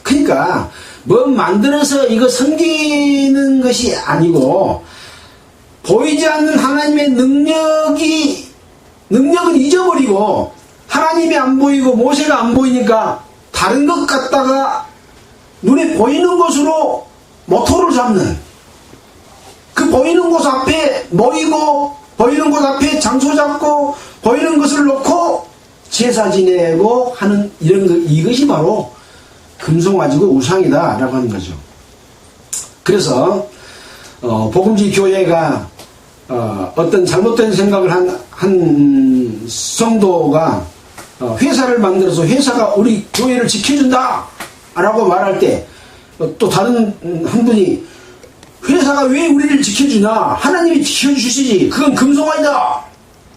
그러니까 뭐 만들어서 이거 섬기는 것이 아니고 보이지 않는 하나님의 능력은 잊어버리고 하나님이 안 보이고 모세가 안 보이니까 다른 것 갖다가 눈에 보이는 것으로 모토를 잡는, 그 보이는 곳 앞에 모이고 보이는 곳 앞에 장소 잡고 보이는 것을 놓고 제사 지내고 하는 이런 것, 이것이 바로 금송아지고 우상이다 라고 하는 거죠. 그래서 복음지 교회가 어떤 잘못된 생각을 한 성도가 회사를 만들어서 회사가 우리 교회를 지켜준다 라고 말할 때 또 다른 한 분이 회사가 왜 우리를 지켜주냐, 하나님이 지켜주시지, 그건 금송아지다,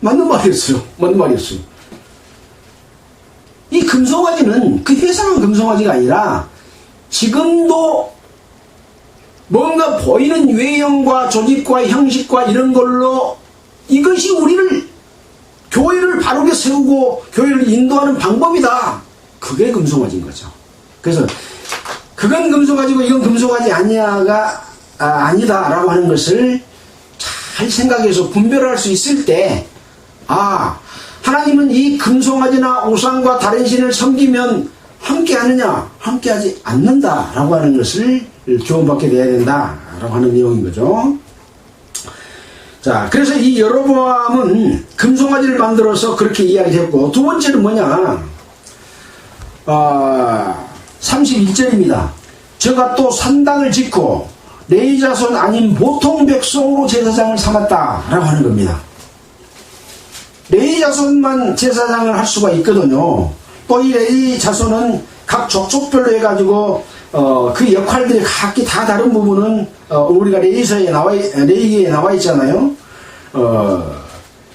맞는 말이었어요. 맞는 말이었어요. 이 금송아지는 그 회사만 금송아지가 아니라 지금도 뭔가 보이는 외형과 조직과 형식과 이런 걸로 이것이 우리를, 교회를 바르게 세우고 교회를 인도하는 방법이다, 그게 금송아지인 거죠. 그래서 그건 금송아지고 이건 금송아지 아니야가 아니다라고 하는 것을 잘 생각해서 분별할 수 있을 때, 하나님은 이 금송아지나 우상과 다른 신을 섬기면 함께하느냐, 함께하지 않는다라고 하는 것을 교훈받게 돼야 된다라고 하는 내용인 거죠. 자, 그래서 이 여로보암은 금송아지를 만들어서 그렇게 이야기했고, 두 번째는 뭐냐, 31절입니다. 저가 또 산당을 짓고 레위 자손 아닌 보통 백성으로 제사장을 삼았다 라고 하는 겁니다. 레위 자손만 제사장을 할 수가 있거든요. 또 이 레위 자손은 각 족속별로 해가지고 그 역할들이 각기 다 다른 부분은 우리가 레위기에 나와 있잖아요.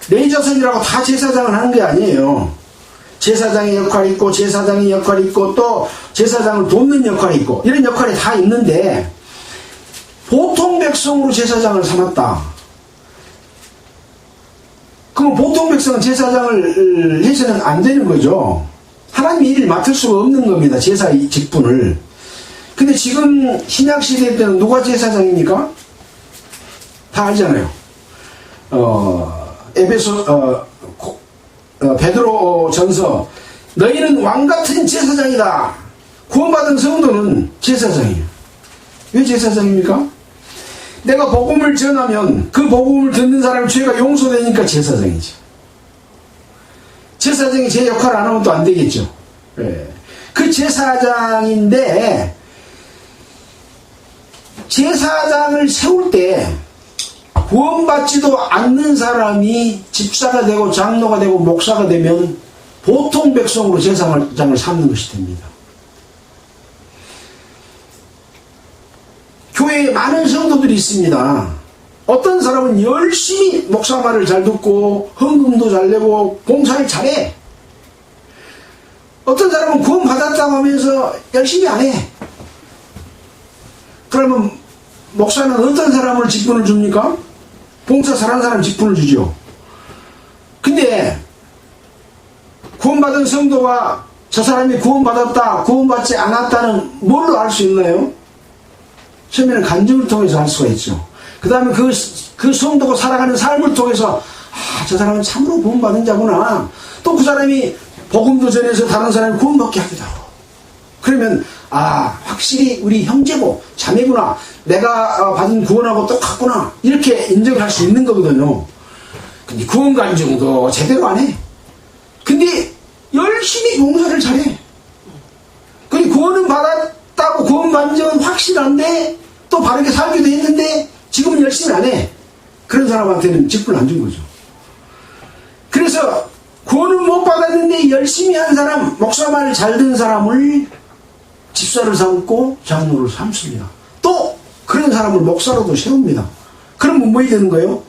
레위 자손이라고 다 제사장을 하는 게 아니에요. 제사장의 역할이 있고 제사장의 역할이 있고 또 제사장을 돕는 역할이 있고 이런 역할이 다 있는데, 보통 백성으로 제사장을 삼았다. 그럼 보통 백성은 제사장을 해서는 안 되는 거죠. 하나님이 일을 맡을 수가 없는 겁니다, 제사 직분을. 근데 지금 신약시대 때는 누가 제사장입니까? 다 알잖아요. 베드로 전서, 너희는 왕같은 제사장이다. 구원받은 성도는 제사장이에요. 왜 제사장입니까? 내가 복음을 전하면 그 복음을 듣는 사람의 죄가 용서되니까 제사장이죠. 제사장이 제 역할을 안 하면 또 안 되겠죠. 그 제사장인데, 제사장을 세울 때 구원받지도 않는 사람이 집사가 되고 장로가 되고 목사가 되면 보통 백성으로 제사장을 삼는 것이 됩니다. 교회에 많은 성도들이 있습니다. 어떤 사람은 열심히 목사 말을 잘 듣고 헌금도 잘 내고 봉사를 잘해. 어떤 사람은 구원 받았다고 하면서 열심히 안 해. 그러면 목사는 어떤 사람을 직분을 줍니까? 봉사 잘하는 사람 직분을 주죠. 근데 구원받은 성도가 저 사람이 구원받았다, 구원받지 않았다는 뭘로 알 수 있나요? 처음에는 간증을 통해서 알 수가 있죠. 그 다음에 그 성도가 살아가는 삶을 통해서 저 사람은 참으로 구원받은 자구나. 또 그 사람이 복음도 전해서 다른 사람을 구원받게 하기도 하고. 그러면 확실히 우리 형제고 자매구나, 내가 받은 구원하고 똑같구나, 이렇게 인정을 할 수 있는 거거든요. 근데 구원 간증도 제대로 안 해. 근데 열심히 봉사를 잘해. 근데 구원은 받았다고 구원 간증은 확실한데 또 바르게 살기도 했는데 지금은 열심히 안 해. 그런 사람한테는 직분을 안 준 거죠. 그래서 구원은 못 받았는데 열심히 한 사람, 목사 말 잘 듣는 사람을 집사를 삼고 장로를 삼습니다. 또 그런 사람을 목사로도 세웁니다. 그러면 뭐 되는 거예요?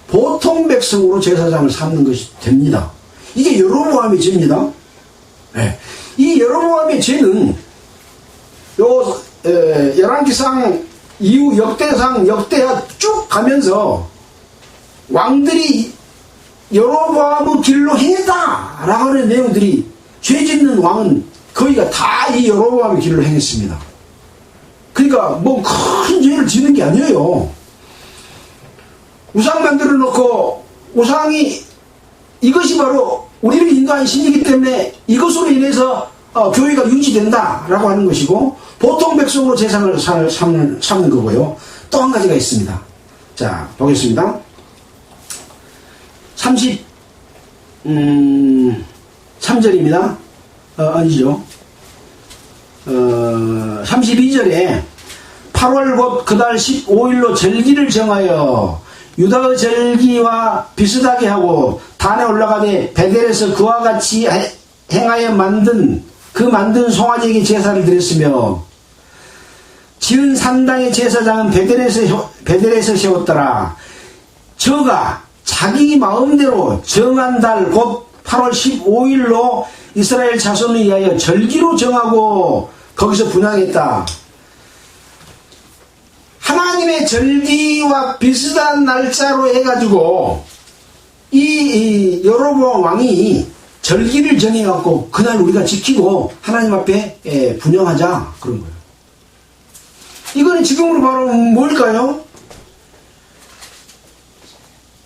보통 백성으로 제사장을 삼는 것이 됩니다. 이게 여로보암의 죄입니다. 네. 이 여로보암의 죄는 요 열왕기상 이후 역대상 역대하 쭉 가면서 왕들이 여로보암의 길로 행했다라고 하는 내용들이 죄 짓는 왕은 거의가 다 이 여로보암의 길로 행했습니다. 그러니까 뭐 큰 죄를 짓는 게 아니에요. 우상 만들어 놓고 우상이 이것이 바로 우리를 인도하는 신이기 때문에 이것으로 인해서 교회가 유지된다라고 하는 것이고 보통 백성으로 재산을 삼는 거고요. 또 한 가지가 있습니다. 자, 보겠습니다. 33절입니다. 아니죠. 32절에 8월 곧 그달 15일로 절기를 정하여 유다의 절기와 비슷하게 하고 단에 올라가되 베델에서 그와 같이 행하여 만든 송아지에게 제사를 드렸으며 지은 산당의 제사장은 베델에서 세웠더라. 저가 자기 마음대로 정한 달 곧 8월 15일로 이스라엘 자손을 위하여 절기로 정하고 거기서 분향했다. 하나님의 절기와 비슷한 날짜로 해가지고 이 여로보암 왕이 절기를 정해갖고 그날 우리가 지키고 하나님 앞에 분향하자 그런 거예요. 이거는 지금으로 바로 뭘까요?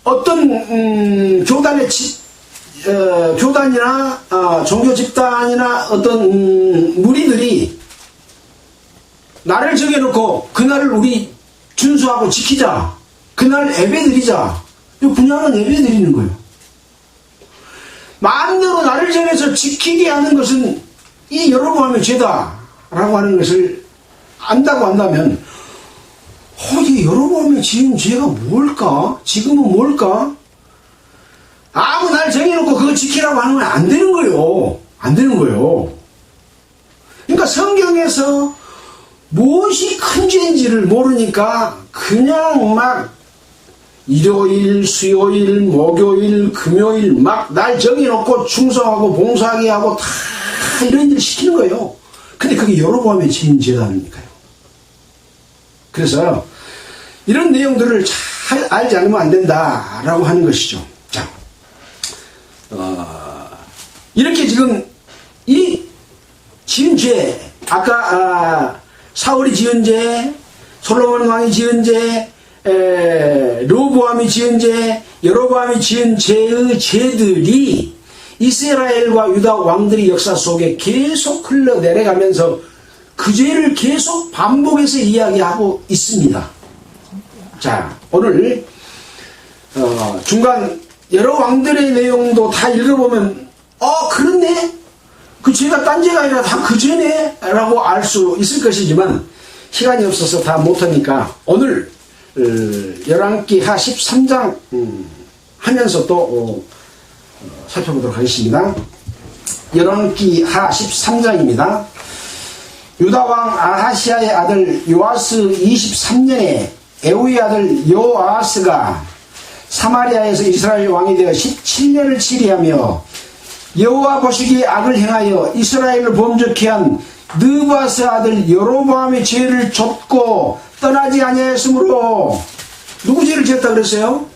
어떤 교단이나 종교 집단이나 어떤 무리들이 날을 정해놓고 그날을 우리 준수하고 지키자. 그날 예배드리자. 이 분양은 예배드리는 거예요. 마음대로 날을 정해서 지키게 하는 것은 이 여로보암의 죄다라고 하는 것을 안다고 한다면 이 여로보암의 지은 죄가 뭘까? 지금은 뭘까? 아무 날 정해놓고 그거 지키라고 하는 건 안 되는 거예요. 안 되는 거예요. 그러니까 성경에서 무엇이 큰 죄인지를 모르니까 그냥 막 일요일, 수요일, 목요일, 금요일 막 날 정해놓고 충성하고 봉사하게 하고 다 이런 일을 시키는 거예요. 근데 그게 여로보암의 지은 죄다니까요. 그래서 이런 내용들을 잘 알지 않으면 안 된다라고 하는 것이죠. 자, 이렇게 지금 이 지은 죄, 아까 사울이 지은 죄, 솔로몬 왕이 지은 죄, 르호보암이 지은 죄, 여로보암이 지은 죄의 죄들이 이스라엘과 유다 왕들의 역사 속에 계속 흘러내려가면서 그 죄를 계속 반복해서 이야기하고 있습니다. 자, 오늘 중간 여러 왕들의 내용도 다 읽어보면 그렇네? 그 죄가 딴 죄가 아니라 다 그 죄네? 라고 알 수 있을 것이지만 시간이 없어서 다 못하니까 오늘 열왕기하 13장 하면서 또 살펴보도록 하겠습니다. 열왕기하 13장입니다. 유다왕 아하시아의 아들 요아스 23년에 에우의 아들 요아스가 사마리아에서 이스라엘 왕이 되어 17년을 치리하며 여호와 보시기에 악을 행하여 이스라엘을 범죄케 한 느바스 아들 여로보암의 죄를 좇고 떠나지 아니하였으므로 누구 죄를 지었다 그랬어요?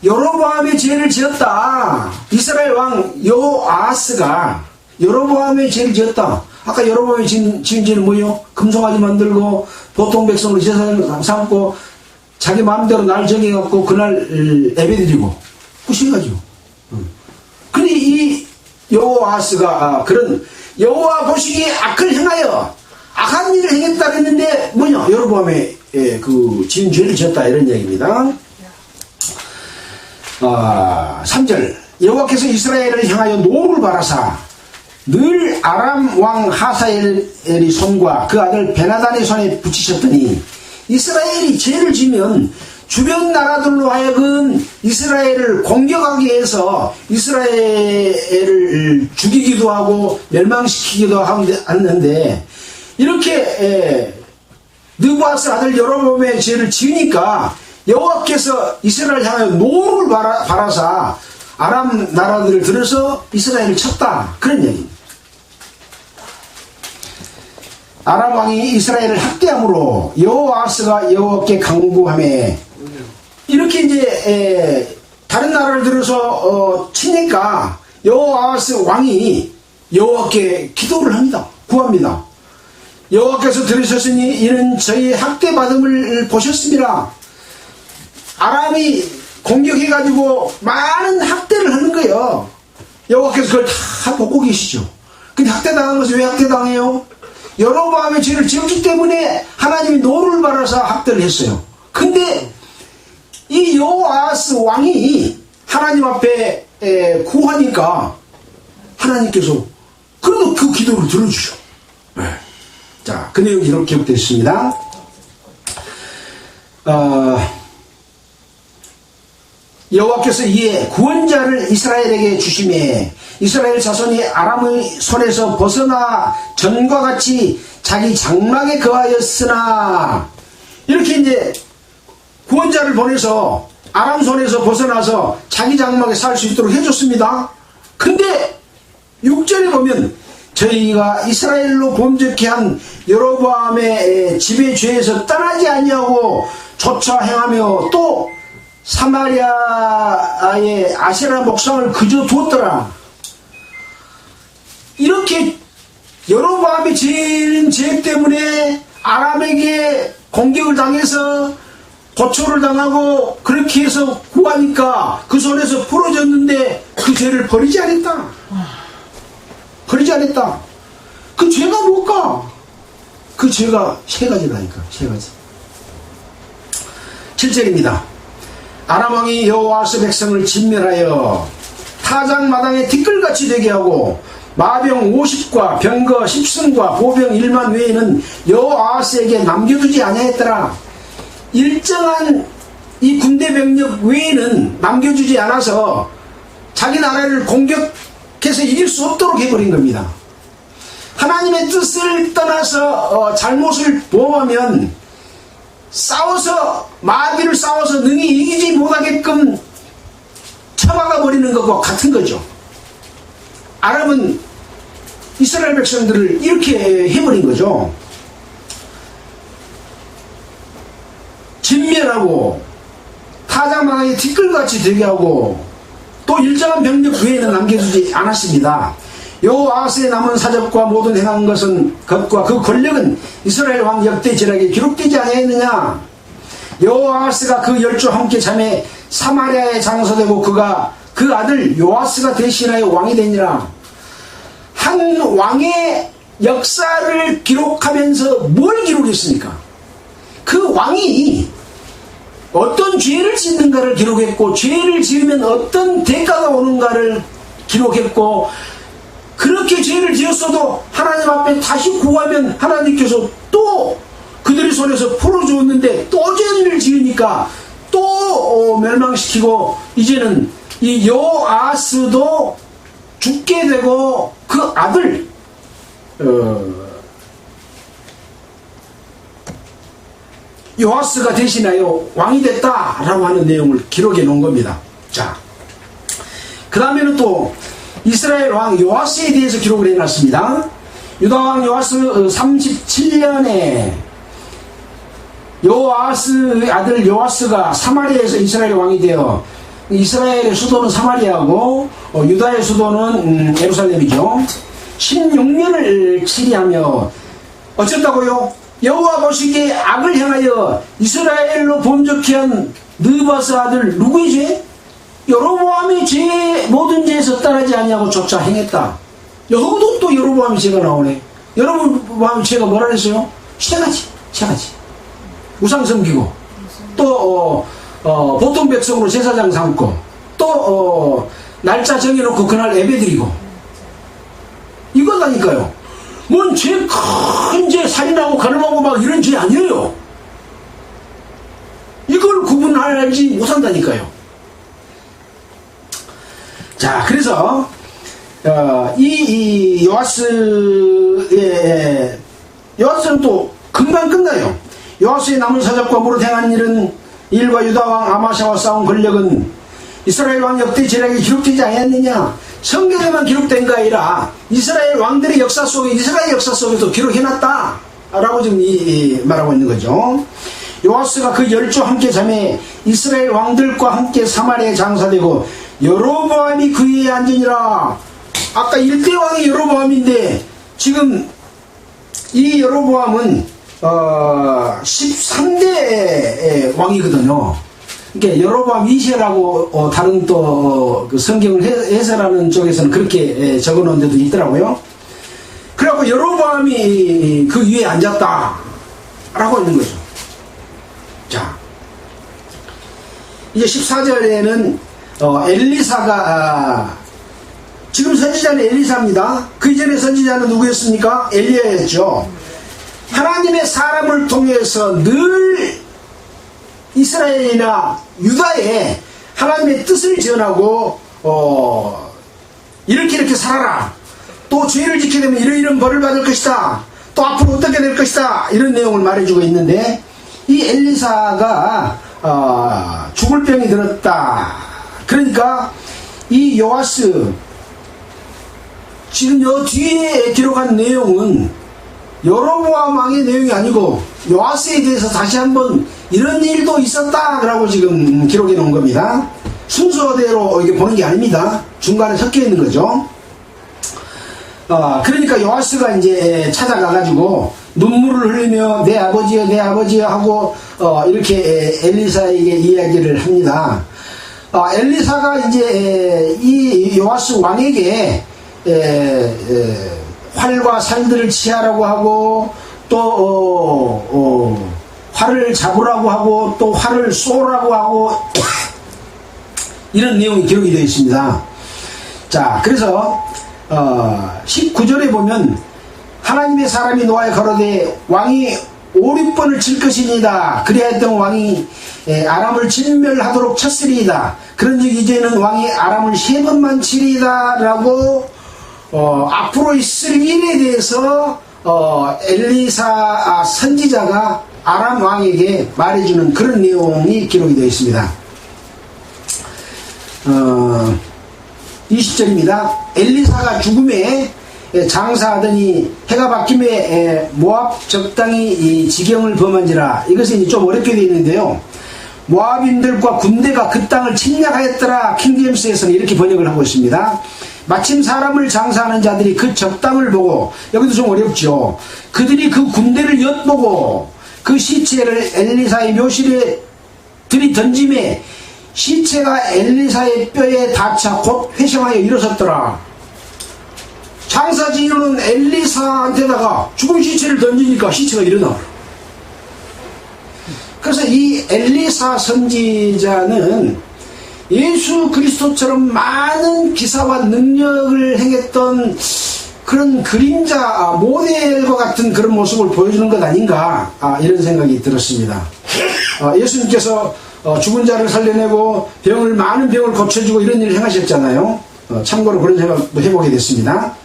여로보암의 죄를 지었다. 이스라엘 왕 요아스가 여로보암의 죄를 지었다. 아까 여로보암이 지은 죄는 뭐예요? 금송아지 만들고 보통 백성으로 제사를 삼고 자기 마음대로 날 정해갖고 그날 예배드리고 그것이가지고. 근데 이 여호아스가 그런 여호와 보시기에 악을 행하여 악한 일을 행했다 그랬는데 뭐냐? 여로보암의 그 지은 죄를 지었다 이런 얘기입니다. 3절 여호와께서 이스라엘을 향하여 노를 바라사 늘 아람 왕 하사엘의 손과 그 아들 베나단의 손에 붙이셨더니 이스라엘이 죄를 지면 주변 나라들로 하여금 이스라엘을 공격하게 해서 이스라엘을 죽이기도 하고 멸망시키기도 하는데 이렇게 느바스 아들 여로보암의 죄를 지으니까 여호와께서 이스라엘을 향하여 노를 바라사 아람 나라들을 들어서 이스라엘을 쳤다 그런 얘기입니다. 아람 왕이 이스라엘을 학대함으로 여호아스가 여호와께 강구하매 이렇게 이제 다른 나라를 들어서 치니까 여호아스 왕이 여호와께 기도를 합니다. 구합니다. 여호와께서 들으셨으니 이는 저희의 학대받음을 보셨습니다. 아람이 공격해가지고 많은 학대를 하는 거예요. 여호와께서 그걸 다 보고 계시죠. 근데 학대당한 것은 왜 학대당해요? 여로보암의 죄를 지었기 때문에 하나님이 노를 받아서 학대를 했어요. 근데 이 여호아스 왕이 하나님 앞에 구하니까 하나님께서 그래도 그 기도를 들어주죠. 네. 자, 그 내용이 이렇게 기록되어 있습니다. 여호와께서 이에 구원자를 이스라엘에게 주심에 이스라엘 자손이 아람의 손에서 벗어나 전과 같이 자기 장막에 거하였으나 이렇게 이제 구원자를 보내서 아람 손에서 벗어나서 자기 장막에 살 수 있도록 해줬습니다. 근데 6절에 보면 저희가 이스라엘로 범죄케 한 여로보암의 지배 죄에서 떠나지 아니하고 조차 행하며 또 사마리아의 아세라 목상을 그저 두었더라. 이렇게 여로보암이 지은 죄 때문에 아람에게 공격을 당해서 고초를 당하고 그렇게 해서 구하니까 그 손에서 풀어졌는데 그 죄를 버리지 않았다. 버리지 않았다. 그 죄가 뭘까? 그 죄가 세 가지라니까. 세 가지. 7절입니다. 아람 왕이 여호아스 백성을 진멸하여 타작마당에 티끌같이 되게 하고 마병 50과 병거 10승과 보병 1만 외에는 여호아스에게 남겨두지 아니하였더라. 일정한 이 군대 병력 외에는 남겨주지 않아서 자기 나라를 공격해서 이길 수 없도록 해버린 겁니다. 하나님의 뜻을 떠나서 잘못을 범하면 싸워서 마귀를 싸워서 능히 이기지 못하게끔 쳐박아 버리는 것과 같은 거죠. 아람은 이스라엘 백성들을 이렇게 해버린 거죠. 진멸하고 타작마당에 티끌같이 되게 하고 또 일정한 병력 외에는 남겨두지 않았습니다. 여호아스의 남은 사적과 모든 행한 것과 그 권력은 이스라엘 왕 역대 지략에 기록되지 아니하였느냐. 여호아스가 그 열조와 함께 잠에 사마리아에 장사되고 그가 그 아들 요아스가 대신하여 왕이 되니라. 한 왕의 역사를 기록하면서 뭘 기록했습니까? 그 왕이 어떤 죄를 짓는가를 기록했고 죄를 지으면 어떤 대가가 오는가를 기록했고 그렇게 죄를 지었어도 하나님 앞에 다시 구하면 하나님께서 또 그들의 손에서 풀어주었는데 또 죄를 지으니까 또 멸망시키고 이제는 이 여호아스도 죽게 되고 그 아들 요아스가 대신하여 왕이 됐다라고 하는 내용을 기록해 놓은 겁니다. 자, 그 다음에는 또 이스라엘 왕 요아스에 대해서 기록을 해놨습니다. 유다 왕 요아스 37년에 요아스의 아들 요아스가 사마리아에서 이스라엘 왕이 되어 이스라엘의 수도는 사마리아고 유다의 수도는 예루살렘이죠. 16년을 치리하며 어쨌다고요? 여호와 보시기에 악을 향하여 이스라엘로 범죄케 한 느바스 아들 누구의 죄? 여로보암의 죄, 모든 죄에서 떠나지 아니하고 조차 행했다. 여기도 또 여로보암의 죄가 나오네. 여로보암의 죄가 뭐라 그랬어요? 세 가지. 우상 섬기고 또 보통 백성으로 제사장 삼고 또 날짜 정해놓고 그날 예배드리고 이거다니까요. 뭔 죄 큰 죄 살인하고 가늠하고 막 이런 죄 아니에요. 이걸 구분하지 못한다니까요. 자, 그래서 이 요아스는 또 금방 끝나요. 요아스의 남은 사적과 무릇 행한 일과 유다왕 아마샤와 싸운 권력은 이스라엘 왕 역대 제략에 기록되지 않았느냐. 성경에만 기록된 거 아니라 이스라엘 왕들의 역사 속에 이스라엘 역사 속에도 기록해놨다. 라고 지금 말하고 있는 거죠. 요아스가 그 10조 함께 잠에 이스라엘 왕들과 함께 사마리아에 장사되고 여로보암이 그 위에 앉으니라. 아까 1대 왕이 여로보암인데 지금 이 여로보암은 13대 왕이거든요. 그러니까 여로보암 2세라고 다른 또 그 성경을 해설하는 쪽에서는 그렇게 적어놓은 데도 있더라고요. 그래갖고 여로보암이 그 위에 앉았다 라고 있는 거죠. 자, 이제 14절에는 엘리사가 지금 선지자는 엘리사입니다. 그 이전에 선지자는 누구였습니까? 엘리야였죠. 하나님의 사람을 통해서 늘 이스라엘이나 유다에 하나님의 뜻을 전하고 이렇게 살아라. 또 죄를 지키게 되면 이런 벌을 받을 것이다. 또 앞으로 어떻게 될 것이다. 이런 내용을 말해주고 있는데 이 엘리사가 죽을 병이 들었다. 그러니까 이 요아스 지금 요 뒤에 기록한 내용은 여로보암 왕의 내용이 아니고 요아스에 대해서 다시 한번 이런 일도 있었다 라고 지금 기록해 놓은 겁니다. 순서대로 이게 보는 게 아닙니다. 중간에 섞여 있는 거죠. 그러니까 요아스가 이제 찾아가가지고 눈물을 흘리며 내 아버지여 내 아버지여 하고 이렇게 엘리사에게 이야기를 합니다. 엘리사가 이제 이 요아스 왕에게 활과 살들을 취하라고 하고 또 활을 잡으라고 하고 또 활을 쏘라고 하고 이런 내용이 기록이 되어 있습니다. 자, 그래서 19절에 보면 하나님의 사람이 노아에 가로되 왕이 5, 6번을 칠 것이니이다. 그리하였던 왕이 아람을 진멸하도록 쳤으리이다. 그런즉 이제는 왕이 아람을 3번만 치리이다 라고 앞으로 있을 일에 대해서 엘리사 선지자가 아람 왕에게 말해주는 그런 내용이 기록이 되어 있습니다. 20절입니다. 엘리사가 죽음에 장사하더니 해가 바뀜에 모압 적당히 이 지경을 범한지라. 이것은 좀 어렵게 되어 있는데요. 모압인들과 군대가 그 땅을 침략하였더라. 킹제임스에서는 이렇게 번역을 하고 있습니다. 마침 사람을 장사하는 자들이 그 적당을 보고, 여기도 좀 어렵죠. 그들이 그 군대를 엿보고 그 시체를 엘리사의 묘실에 들이던짐에 시체가 엘리사의 뼈에 닿자 곧 회생하여 일어섰더라. 장사지휘는 엘리사한테다가 죽은 시체를 던지니까 시체가 일어나. 그래서 이 엘리사 선지자는 예수 그리스도처럼 많은 기사와 능력을 행했던 그런 그림자 모델과 같은 그런 모습을 보여주는 것 아닌가, 이런 생각이 들었습니다. 예수님께서 죽은 자를 살려내고 많은 병을 고쳐주고 이런 일을 행하셨잖아요. 참고로 그런 생각도 해보게 됐습니다.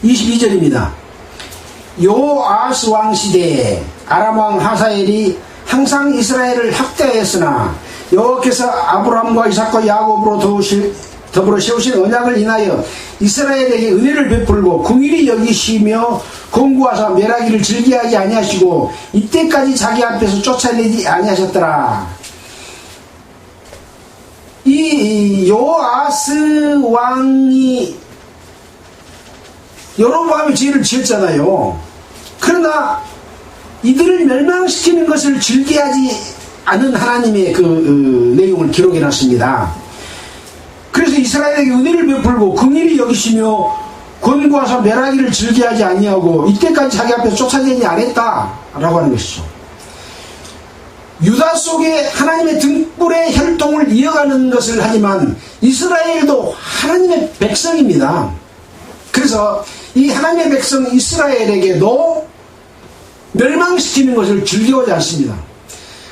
22절입니다. 요아스 왕 시대에 아람 왕 하사엘이 항상 이스라엘을 학대하였으나 여호와께서 아브라함과 이삭과 야곱으로 더불어 세우신 언약을 인하여 이스라엘에게 은혜를 베풀고 긍휼히 여기시며 권고하사 멸하기를 즐겨하지 아니하시고 이때까지 자기 앞에서 쫓아내지 아니하셨더라. 이 요아스 왕이 여로보암이 죄를 지었잖아요. 그러나 이들을 멸망시키는 것을 즐겨하지 않은 하나님의 그 내용을 기록해 놨습니다. 그래서 이스라엘에게 은혜를 베풀고 긍휼히 여기시며 권고하사 멸하기를 즐겨하지 아니하고 이때까지 자기 앞에서 쫓아내지 않았다라고 하는 것이죠. 유다 속에 하나님의 등불의 혈통을 이어가는 것을 하지만 이스라엘도 하나님의 백성입니다. 그래서 이 하나님의 백성 이스라엘에게도 멸망시키는 것을 즐겨하지 않습니다.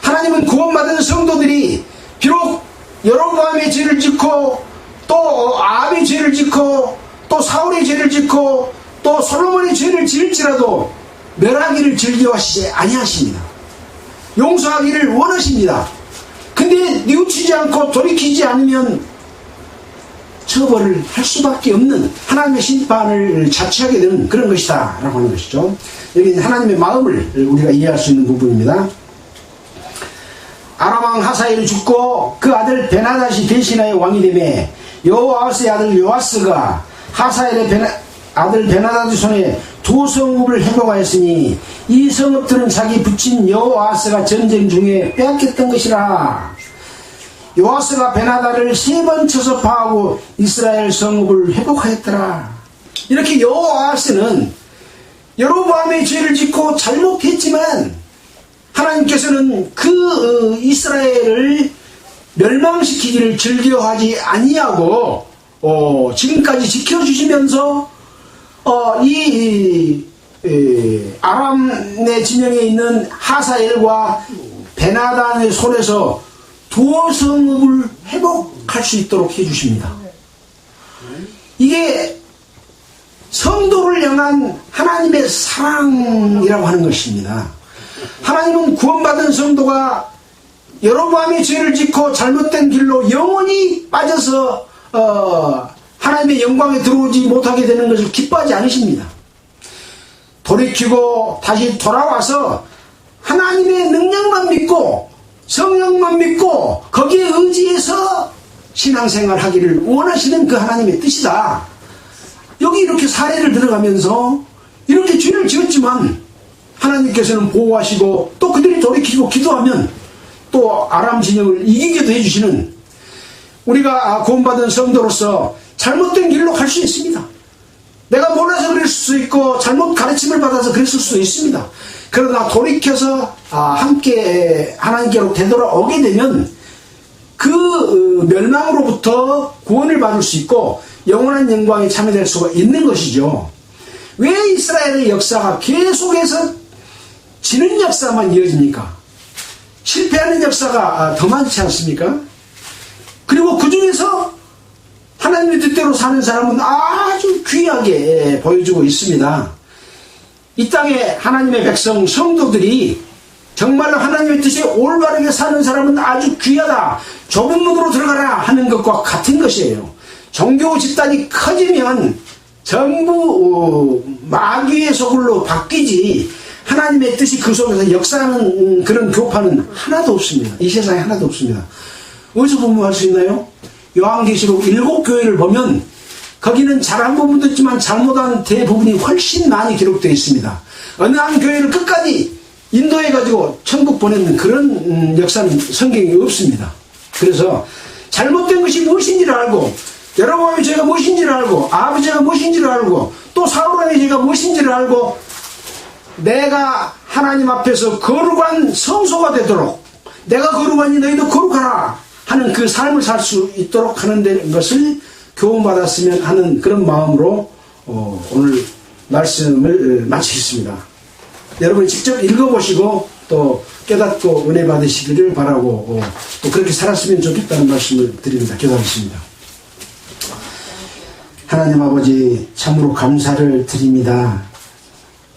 하나님은 구원받은 성도들이 비록 여로보암의 죄를 짓고 또 아합의 죄를 짓고 또 사울의 죄를 짓고 또 솔로몬의 죄를 지을지라도 멸하기를 즐겨하시지 아니하십니다. 용서하기를 원하십니다. 근데 뉘우치지 않고 돌이키지 않으면 처벌을 할 수밖에 없는 하나님의 심판을 자처하게 되는 그런 것이다 라고 하는 것이죠. 여기 하나님의 마음을 우리가 이해할 수 있는 부분입니다. 아람 왕 하사엘이 죽고 그 아들 베나닷이 대신하여 왕이 되매 여호아스의 아들 요아스가 하사엘의 아들 베나닷의 손에 두 성읍을 회복하였으니 이 성읍들은 자기 부친 여호아스가 전쟁 중에 빼앗겼던 것이라. 요아스가 베나닷을 3번 쳐서 파하고 이스라엘 성읍을 회복하였더라. 이렇게 여호아스는 여로보암의 죄를 짓고 잘못했지만 하나님께서는 그 이스라엘을 멸망시키기를 즐겨하지 아니하고 지금까지 지켜주시면서 아람의 진영에 있는 하사엘과 베나단의 손에서 두 성읍을 회복할 수 있도록 해주십니다. 이게 성도를 향한 하나님의 사랑이라고 하는 것입니다. 하나님은 구원받은 성도가 여로보암의 죄를 짓고 잘못된 길로 영원히 빠져서 하나님의 영광에 들어오지 못하게 되는 것을 기뻐하지 않으십니다. 돌이키고 다시 돌아와서 하나님의 능력만 믿고 성령만 믿고 거기에 의지해서 신앙생활 하기를 원하시는 그 하나님의 뜻이다. 여기 이렇게 사례를 들어가면서 이렇게 죄를 지었지만 하나님께서는 보호하시고 또 그들이 돌이키고 기도하면 또 아람 진영을 이기게도 해주시는, 우리가 구원받은 성도로서 잘못된 길로 갈 수 있습니다. 내가 몰라서 그랬을 수 있고 잘못 가르침을 받아서 그랬을 수도 있습니다. 그러나 돌이켜서 함께 하나님께로 되돌아오게 되면 그 멸망으로부터 구원을 받을 수 있고 영원한 영광에 참여될 수가 있는 것이죠. 왜 이스라엘의 역사가 계속해서 지는 역사만 이어집니까? 실패하는 역사가 더 많지 않습니까? 그리고 그 중에서 하나님의 뜻대로 사는 사람은 아주 귀하게 보여주고 있습니다. 이 땅에 하나님의 백성 성도들이 정말로 하나님의 뜻에 올바르게 사는 사람은 아주 귀하다, 좁은 문으로 들어가라 하는 것과 같은 것이에요. 종교 집단이 커지면 전부 마귀의 소굴로 바뀌지 하나님의 뜻이 그 속에서 역사하는 그런 교파는 하나도 없습니다. 이 세상에 하나도 없습니다. 어디서 분명할 수 있나요? 요한계시록 7교회를 보면 거기는 잘한 부분도 있지만 잘못한 대부분이 훨씬 많이 기록되어 있습니다. 어느 한 교회를 끝까지 인도해가지고 천국 보내는 그런 역사는 성경에 없습니다. 그래서 잘못된 것이 무엇인지를 알고, 여러분의 죄가 무엇인지를 알고, 아버지가 무엇인지를 알고, 또 사울왕의 죄가 무엇인지를 알고, 내가 하나님 앞에서 거룩한 성소가 되도록, 내가 거룩하니 너희도 거룩하라 하는 그 삶을 살 수 있도록 하는 것을 교훈받았으면 하는 그런 마음으로 오늘 말씀을 마치겠습니다. 여러분이 직접 읽어보시고 또 깨닫고 은혜 받으시기를 바라고 또 그렇게 살았으면 좋겠다는 말씀을 드립니다. 기도하겠습니다. 하나님 아버지, 참으로 감사를 드립니다.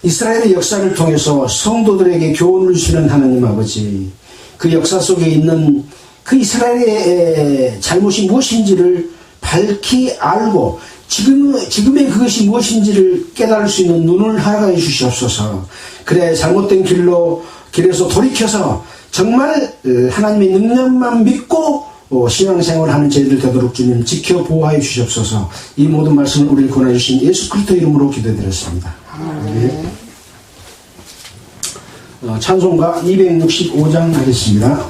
이스라엘의 역사를 통해서 성도들에게 교훈을 주시는 하나님 아버지, 그 역사 속에 있는 그 이스라엘의 잘못이 무엇인지를 밝히 알고 지금의 그것이 무엇인지를 깨달을 수 있는 눈을 허락해 주시옵소서. 그래 잘못된 길에서 돌이켜서 정말 하나님의 능력만 믿고 신앙생활하는 저희들 되도록 주님 지켜 보호하여 주시옵소서. 이 모든 말씀을 우리를 권해주신 예수 그리스도 이름으로 기도드렸습니다. 아멘. 찬송가 265장 하겠습니다.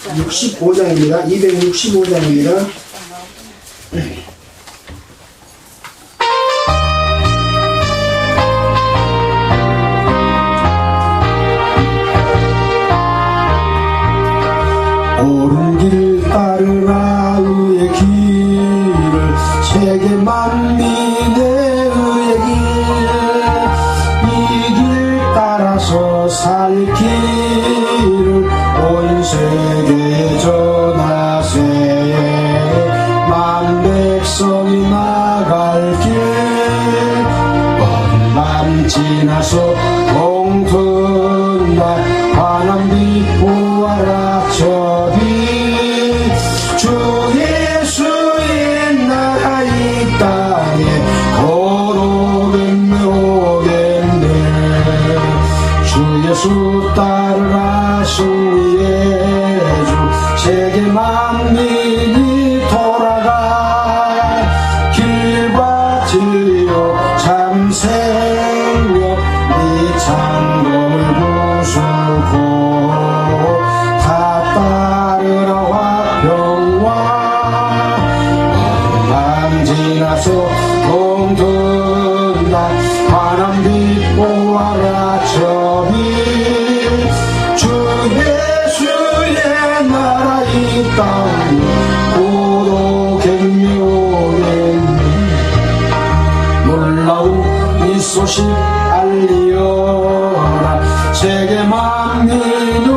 (65장입니다) 265장입니다. 옳은 길 따르라 의의 길을, 세계 만민의 의의 길, 이 길 따라서 살 길을 온 세계에 전하세. 만 백성이 나갈 길, 지나서 동튼날 환한빛 보아라 저비 주 예수의 나라 이 땅에 곧 오겠네 주 예수 따르라 승리의 주 세계 만민이 돌아가 길과 진리요 참 생명 네 창공을 부수고 다 따르라 화평과 어둠 지나서 동튼날 환한빛 보아라 저비 주 예수의 나라 이 땅에 곧 오겠네 놀라운 이 소식 알리어라 세계 만민을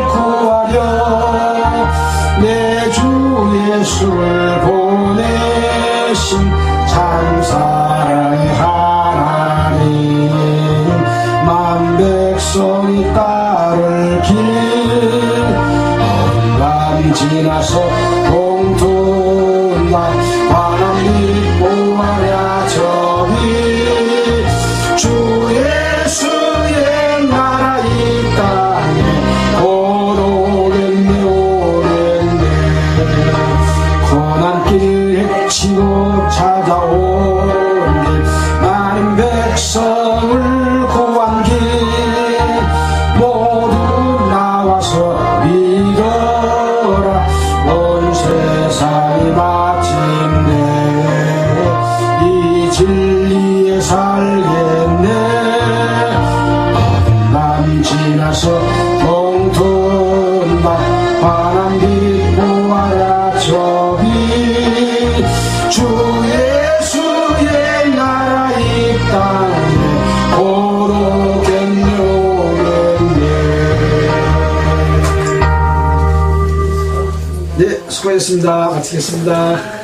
구하려 내 주 예수를 보내신 참 사랑의 하나님 만 백성이 따를 길 어둠 지나서 동튼날 환한빛 보아라 저비 주 예수의 나라 이 땅에 곧 오겠네 고난길 헤치고 찾아온 길 많은 백성을 구한 길 모두 나와서 믿어라 온 세상이 마침내 이 진리에 살겠네 어둠 지나서 동튼날 환한빛 보아라 저비 주 예수의 나라 이 땅에 곧 오겠네 네 수고하셨습니다. 마치겠습니다.